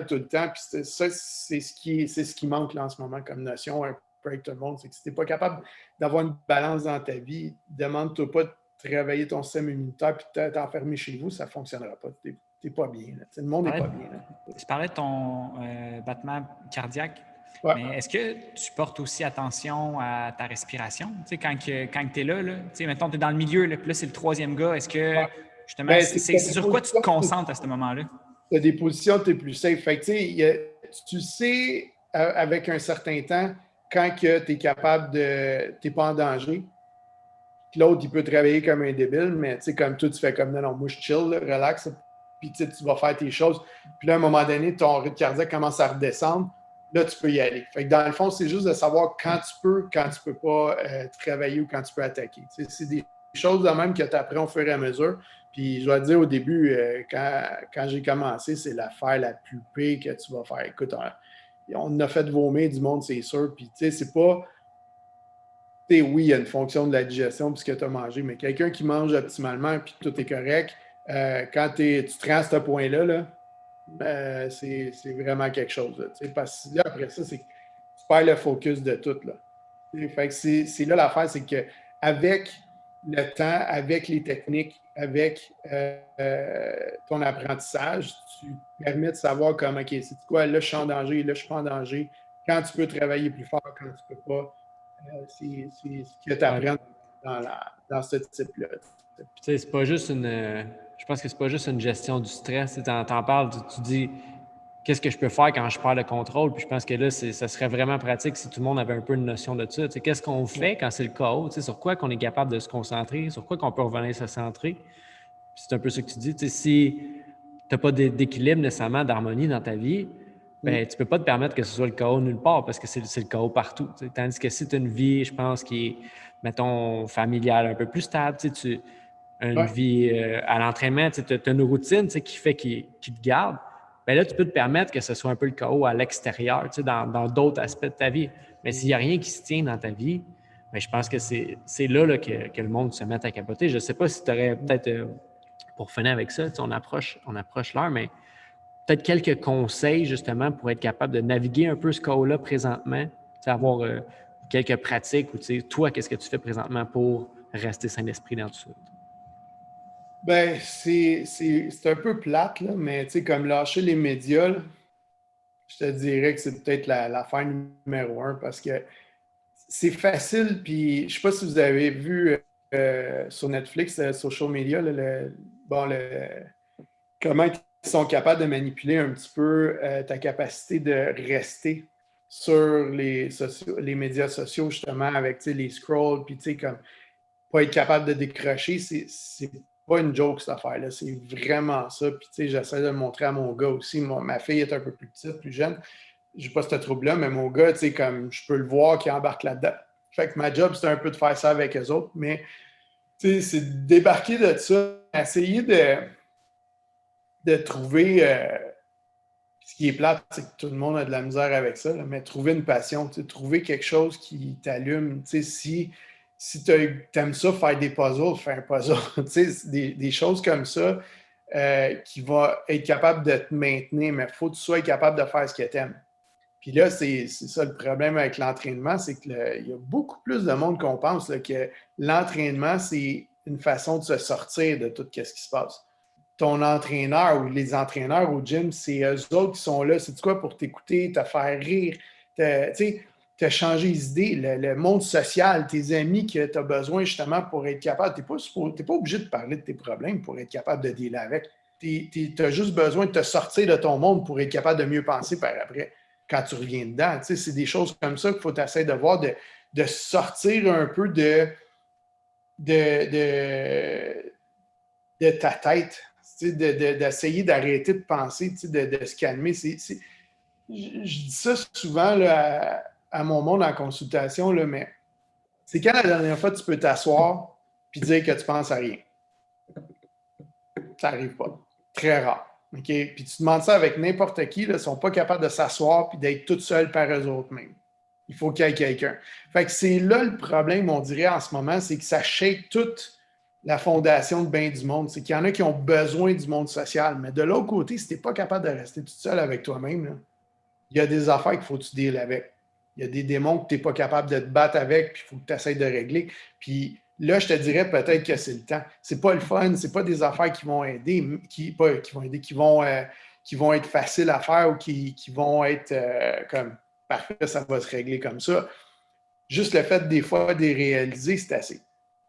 tout le temps. Puis ça, c'est ce qui manque là, en ce moment comme notion un peu avec tout le monde. C'est que si tu n'es pas capable d'avoir une balance dans ta vie, demande-toi pas de travailler ton système immunitaire puis de t'enfermer chez vous, ça ne fonctionnera pas. Tu n'es pas bien. Là. Le monde n'est pas bien. Là. Tu parlais de ton battement cardiaque. Ouais. Mais est-ce que tu portes aussi attention à ta respiration? Tu sais, quand tu es là, tu sais, mettons, tu es dans le milieu, là, puis là, c'est le troisième gars. Est-ce que, justement, c'est sur quoi tu te concentres à ce moment-là? Tu as des positions, tu es plus safe. Fait que, tu sais, avec un certain temps, quand tu es capable de... Tu n'es pas en danger. L'autre, il peut travailler comme un débile, mais tu sais, comme toi, tu fais comme non, moi, je chill, là, relax. puis tu vas faire tes choses. Puis là, à un moment donné, ton rythme cardiaque commence à redescendre. Là, tu peux y aller. Fait que dans le fond, c'est juste de savoir quand tu peux pas travailler ou quand tu peux attaquer. C'est des choses de même que tu apprends au fur et à mesure. Puis je dois te dire, au début, quand j'ai commencé, c'est l'affaire la plus pire que tu vas faire. Écoute, on a fait vomir du monde, c'est sûr. Puis tu sais, c'est pas... Oui, il y a une fonction de la digestion puisque tu as mangé, mais quelqu'un qui mange optimalement puis tout est correct, quand tu te rends à ce point-là, là, c'est vraiment quelque chose. Là, parce que là, après ça, tu perds le focus de tout. Là. Fait que c'est là l'affaire, c'est qu'avec le temps, avec les techniques, avec ton apprentissage, tu permets de savoir comment, OK, c'est quoi, là, je suis en danger, là, je suis pas en danger, quand tu peux travailler plus fort, quand tu peux pas. C'est ce que tu apprends dans ce type-là. Tu sais, c'est pas juste je pense que c'est pas juste une gestion du stress. Tu en parles, tu dis qu'est-ce que je peux faire quand je perds le contrôle. Puis je pense que là, ça serait vraiment pratique si tout le monde avait un peu une notion de ça. Tu sais, qu'est-ce qu'on fait quand c'est le chaos? Tu sais, sur quoi qu'on est capable de se concentrer? Sur quoi qu'on peut revenir se centrer? Puis c'est un peu ça que tu dis. Tu sais, si tu n'as pas d'équilibre nécessairement, d'harmonie dans ta vie, ben, tu peux pas te permettre que ce soit le chaos nulle part parce que c'est le chaos partout. Tu sais. Tandis que si tu as une vie, je pense, qui est, mettons, familiale un peu plus stable, tu sais, une vie à l'entraînement, tu as une routine qui te garde, bien là, tu peux te permettre que ce soit un peu le chaos à l'extérieur, dans d'autres aspects de ta vie. Mais s'il n'y a rien qui se tient dans ta vie, bien, je pense que c'est là, que le monde se met à capoter. Je ne sais pas si tu aurais peut-être, pour finir avec ça, on approche l'heure, mais peut-être quelques conseils justement pour être capable de naviguer un peu ce chaos-là présentement, avoir quelques pratiques ou toi, qu'est-ce que tu fais présentement pour rester sain d'esprit dans tout ça? Ben, c'est un peu plate, là, mais comme lâcher les médias, là, je te dirais que c'est peut-être l'affaire numéro un parce que c'est facile. Puis, je ne sais pas si vous avez vu sur Netflix, social media, là, comment ils sont capables de manipuler un petit peu ta capacité de rester sur les médias sociaux, justement, avec les scrolls, puis comme pas être capable de décrocher, c'est pas une joke, cette affaire-là. C'est vraiment ça. Puis, j'essaie de le montrer à mon gars aussi. Ma fille est un peu plus petite, plus jeune. J'ai pas ce trouble-là, mais mon gars, comme je peux le voir qui embarque là-dedans. Fait que ma job, c'est un peu de faire ça avec eux autres, mais c'est de débarquer de ça, essayer de trouver ce qui est plate, c'est que tout le monde a de la misère avec ça, là, mais trouver une passion, trouver quelque chose qui t'allume. Si tu aimes ça, faire des puzzles, fais un puzzle. des choses comme ça qui vont être capable de te maintenir, mais il faut que tu sois capable de faire ce que tu aimes. Puis là, c'est ça le problème avec l'entraînement, c'est qu'il y a beaucoup plus de monde qu'on pense là, que l'entraînement, c'est une façon de se sortir de tout ce qui se passe. Ton entraîneur ou les entraîneurs au gym, c'est eux autres qui sont là. C'est quoi pour t'écouter, te faire rire, te changer les idées, le monde social, tes amis que tu as besoin justement pour être capable. Tu n'es pas obligé de parler de tes problèmes pour être capable de dealer avec. Tu as juste besoin de te sortir de ton monde pour être capable de mieux penser par après quand tu reviens dedans. C'est des choses comme ça qu'il faut essayer de voir, de sortir un peu de ta tête. D'essayer d'arrêter de penser, de se calmer. Je dis ça souvent là, à mon monde en consultation, là, mais c'est quand la dernière fois tu peux t'asseoir et dire que tu penses à rien. Ça n'arrive pas. Très rare. Okay? Puis tu demandes ça avec n'importe qui, là, ils ne sont pas capables de s'asseoir et d'être tout seuls par eux autres mêmes. Il faut qu'il y ait quelqu'un. Fait que c'est là le problème, on dirait, en ce moment, c'est que ça shake toute la fondation de bien du monde. C'est qu'il y en a qui ont besoin du monde social. Mais de l'autre côté, si tu n'es pas capable de rester tout seul avec toi-même, là, il y a des affaires qu'il faut que tu deals avec. Il y a des démons que tu n'es pas capable de te battre avec, puis il faut que tu essaies de régler. Puis là, je te dirais peut-être que c'est le temps. C'est pas le fun, c'est pas des affaires qui vont aider, qui vont être faciles à faire ou qui vont être comme parfait, ça va se régler comme ça. Juste le fait des fois de les réaliser, c'est assez.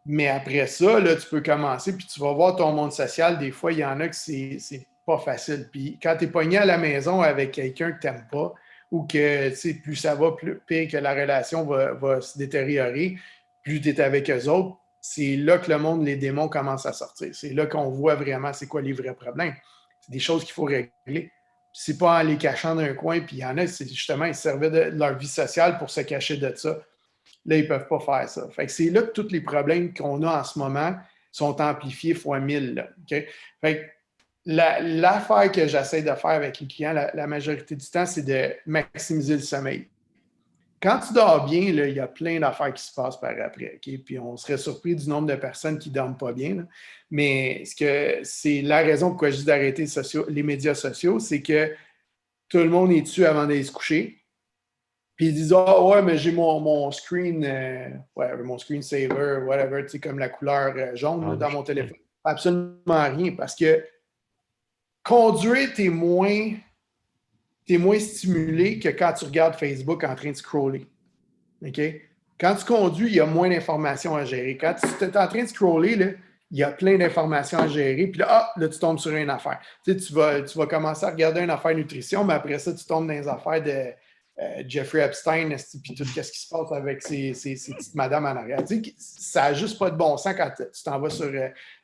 Mais après ça, là, tu peux commencer, puis tu vas voir ton monde social. Des fois, il y en a que c'est pas facile. Puis quand tu es pogné à la maison avec quelqu'un que tu n'aimes pas, ou que plus ça va, plus pire que la relation va se détériorer, plus tu es avec eux autres, c'est là que le monde, les démons commencent à sortir. C'est là qu'on voit vraiment c'est quoi les vrais problèmes. C'est des choses qu'il faut régler. C'est pas en les cachant d'un coin, puis il y en a, c'est justement, ils servaient de leur vie sociale pour se cacher de ça. Là, ils ne peuvent pas faire ça. Fait que c'est là que tous les problèmes qu'on a en ce moment sont amplifiés fois 1000. Là, okay? Fait que l'affaire que j'essaie de faire avec les clients la majorité du temps, c'est de maximiser le sommeil. Quand tu dors bien, là, il y a plein d'affaires qui se passent par après. Okay? Puis on serait surpris du nombre de personnes qui ne dorment pas bien. Là. Mais c'est la raison pourquoi je dis d'arrêter les médias sociaux, c'est que tout le monde est dessus avant d'aller se coucher. Puis ils disent ah ouais, mais j'ai mon screen, mon screensaver, whatever, tu sais, comme la couleur jaune là, dans mon téléphone. Absolument rien. Parce que conduire, t'es moins stimulé que quand tu regardes Facebook en train de scroller. OK? Quand tu conduis, il y a moins d'informations à gérer. Quand tu es en train de scroller, là, il y a plein d'informations à gérer. Puis là, tu tombes sur une affaire. Tu sais, tu vas commencer à regarder une affaire nutrition, mais après ça, tu tombes dans les affaires de Jeffrey Epstein, puis tout ce qui se passe avec ces petites madames en arrière. Tu sais, ça n'a juste pas de bon sens quand tu t'en vas sur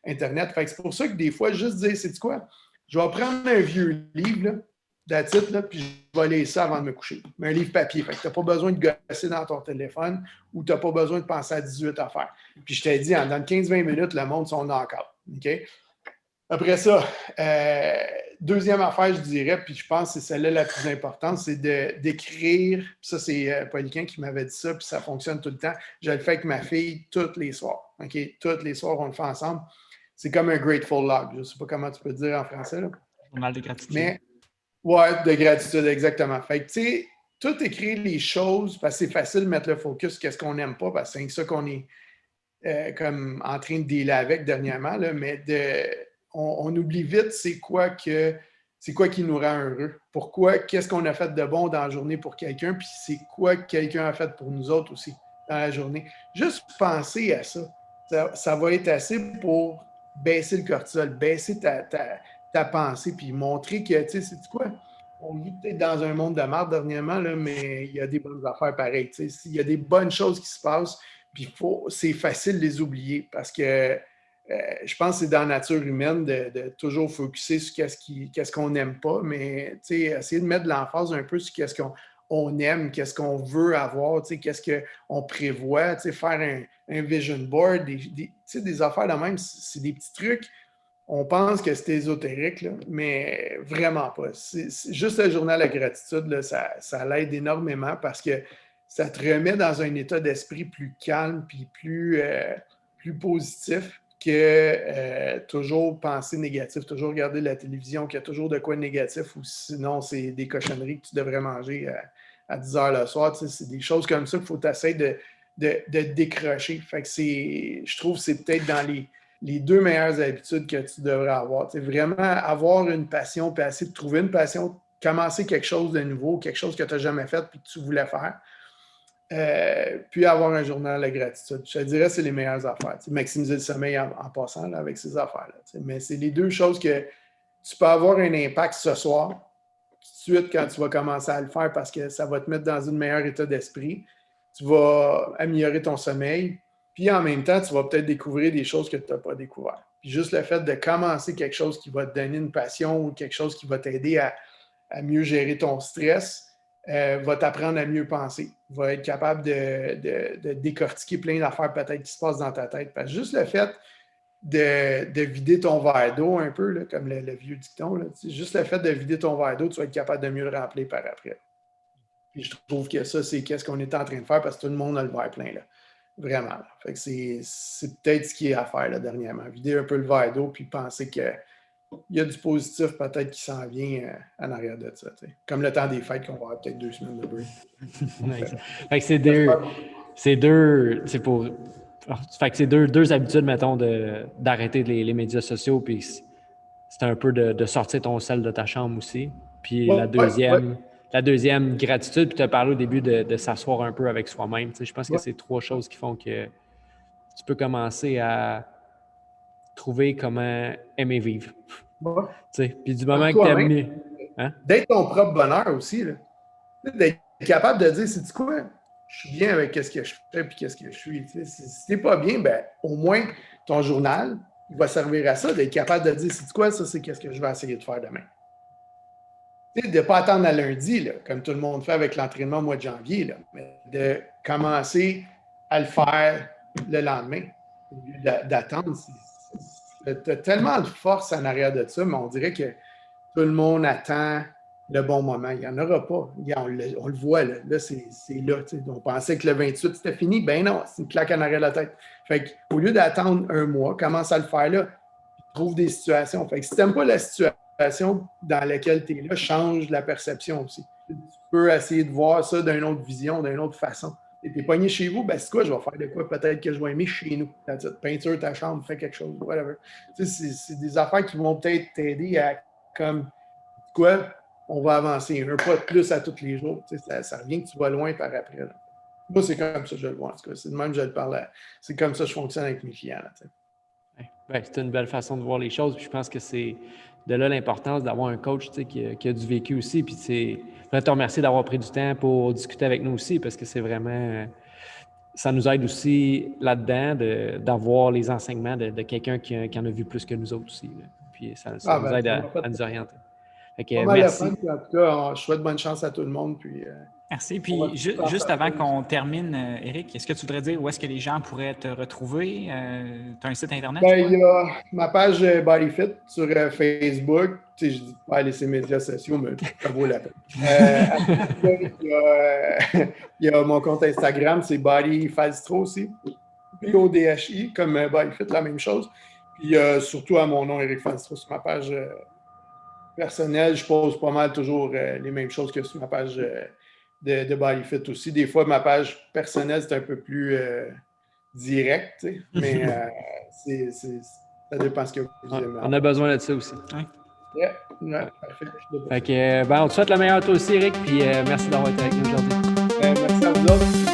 Internet. Fait que c'est pour ça que des fois, juste dire, c'est quoi? Je vais prendre un vieux livre, là, puis je vais lire ça avant de me coucher. Mais un livre papier. Fait que tu n'as pas besoin de gosser dans ton téléphone ou tu n'as pas besoin de penser à 18 affaires. Puis je t'ai dit, dans 15-20 minutes, le monde sont knock-out. OK? Après ça, deuxième affaire, je dirais, puis je pense que c'est celle-là la plus importante, c'est d'écrire. Ça, c'est Pauliquin qui m'avait dit ça, puis ça fonctionne tout le temps. Je le fais avec ma fille tous les soirs. OK? Tous les soirs, on le fait ensemble. C'est comme un grateful log. Je ne sais pas comment tu peux le dire en français. Là. Journal de gratitude. Mais, ouais, de gratitude, exactement. Fait que, tu sais, tout écrire les choses, parce que c'est facile de mettre le focus sur ce qu'on n'aime pas, parce que c'est ça qu'on est comme en train de dealer avec dernièrement, là, mais on oublie vite c'est quoi qui nous rend heureux. Pourquoi, qu'est-ce qu'on a fait de bon dans la journée pour quelqu'un, puis c'est quoi que quelqu'un a fait pour nous autres aussi dans la journée. Juste penser à ça. Ça va être assez pour baisser le cortisol, baisser ta pensée, puis montrer que, tu sais, c'est quoi? On vit peut-être dans un monde de merde dernièrement, là, mais il y a des bonnes affaires pareilles. Tu sais. Il y a des bonnes choses qui se passent, puis c'est facile de les oublier parce que je pense que c'est dans la nature humaine de toujours focuser sur qu'est-ce qu'on n'aime pas, mais essayer de mettre de l'emphase un peu sur qu'est-ce qu'on aime, qu'est-ce qu'on veut avoir, qu'est-ce qu'on prévoit, faire un vision board, des affaires de même, c'est des petits trucs. On pense que c'est ésotérique, là, mais vraiment pas. C'est juste le journal de gratitude, là, ça l'aide énormément parce que ça te remet dans un état d'esprit plus calme puis plus positif que toujours penser négatif, toujours regarder la télévision, qu'il y a toujours de quoi de négatif ou sinon c'est des cochonneries que tu devrais manger à 10 heures le soir. C'est des choses comme ça qu'il faut essayer de décrocher. Fait que je trouve que c'est peut-être dans les deux meilleures habitudes que tu devrais avoir. Vraiment avoir une passion, puis essayer de trouver une passion, commencer quelque chose de nouveau, quelque chose que tu n'as jamais fait puis que tu voulais faire. Puis avoir un journal de gratitude. Je te dirais c'est les meilleures affaires. Maximiser le sommeil en passant là, avec ces affaires-là. Mais c'est les deux choses que tu peux avoir un impact ce soir, tout de suite quand tu vas commencer à le faire parce que ça va te mettre dans un meilleur état d'esprit. Tu vas améliorer ton sommeil. Puis en même temps, tu vas peut-être découvrir des choses que tu n'as pas découvertes. Puis juste le fait de commencer quelque chose qui va te donner une passion ou quelque chose qui va t'aider à mieux gérer ton stress, va t'apprendre à mieux penser, va être capable de décortiquer plein d'affaires peut-être qui se passent dans ta tête. Parce que juste le fait de vider ton verre d'eau un peu, là, comme le vieux dicton, là, juste le fait de vider ton verre d'eau, tu vas être capable de mieux le remplir par après. Puis je trouve que ça, c'est ce qu'on est en train de faire parce que tout le monde a le verre plein. Là. Vraiment. Là. Fait que c'est peut-être ce qui est à faire là, dernièrement. Vider un peu le verre d'eau puis penser que il y a du positif peut-être qui s'en vient en arrière de ça. T'sais. Comme le temps des fêtes qu'on va avoir peut-être 2 semaines de break. Fait que c'est deux habitudes, mettons, d'arrêter les médias sociaux, puis c'est un peu de sortir ton sel de ta chambre aussi. Puis la deuxième, gratitude, puis tu as parlé au début de s'asseoir un peu avec soi-même. Je pense que c'est 3 choses qui font que tu peux commencer à trouver comment aimer vivre. Puis du moment que tu aimes mieux. Hein? D'être ton propre bonheur aussi. Là. D'être capable de dire, c'est quoi? Je suis bien avec ce que je fais et ce que je suis. Si tu n'es pas bien, ben, au moins ton journal, il va servir à ça, d'être capable de dire, c'est quoi, ça, c'est qu'est-ce que je vais essayer de faire demain. De ne pas attendre à lundi, là, comme tout le monde fait avec l'entraînement au mois de janvier, là, mais de commencer à le faire le lendemain, au lieu d'attendre. Tu as tellement de force en arrière de ça, mais on dirait que tout le monde attend le bon moment. Il n'y en aura pas. On le voit, là c'est là. On pensait que le 28, c'était fini. Ben non, c'est une claque en arrière de la tête. Fait qu'au lieu d'attendre un mois, commence à le faire là. Trouve des situations. Fait que si tu n'aimes pas la situation dans laquelle tu es là, change la perception aussi. Tu peux essayer de voir ça d'une autre vision, d'une autre façon. Tu es pogné chez vous, ben c'est quoi, je vais faire de quoi? Peut-être que je vais aimer chez nous. Peinture ta chambre, fais quelque chose, whatever. C'est des affaires qui vont peut-être t'aider à, comme, quoi, on va avancer un pas de plus à tous les jours. Ça revient que tu vas loin par après. Là. Moi, c'est comme ça que je le vois, en tout cas. C'est de même que je le parle. C'est comme ça que je fonctionne avec mes clients. Là, ben, c'est une belle façon de voir les choses. Puis je pense que c'est de là l'importance d'avoir un coach qui a du vécu aussi. Puis je voudrais te remercier d'avoir pris du temps pour discuter avec nous aussi, parce que c'est vraiment... ça nous aide aussi là-dedans d'avoir les enseignements de quelqu'un qui en a vu plus que nous autres aussi. Là. Puis ça nous aide à nous orienter. Pas mal merci. En tout cas, je souhaite bonne chance à tout le monde. Puis, merci. Puis juste avant qu'on termine, Éric, est-ce que tu voudrais dire où est-ce que les gens pourraient te retrouver? Tu as un site Internet? Il y a ma page BodyFit sur Facebook. Tu sais, je dis pas aller sur les médias sociaux, mais ça vaut la peine. Il y a mon compte Instagram, c'est BodyFalstro aussi. BODHI, comme BodyFit, la même chose. Puis surtout à mon nom, Éric Falstro, sur ma page personnelle, je pose pas mal toujours les mêmes choses que sur ma page de BodyFit aussi. Des fois, ma page personnelle, c'est un peu plus direct, mais ça dépend ce que vous aimez. On a besoin de ça aussi. Ouais, parfait. Fait que, on te souhaite le meilleur toi aussi, Éric, puis merci d'avoir été avec nous aujourd'hui. Merci à vous autres.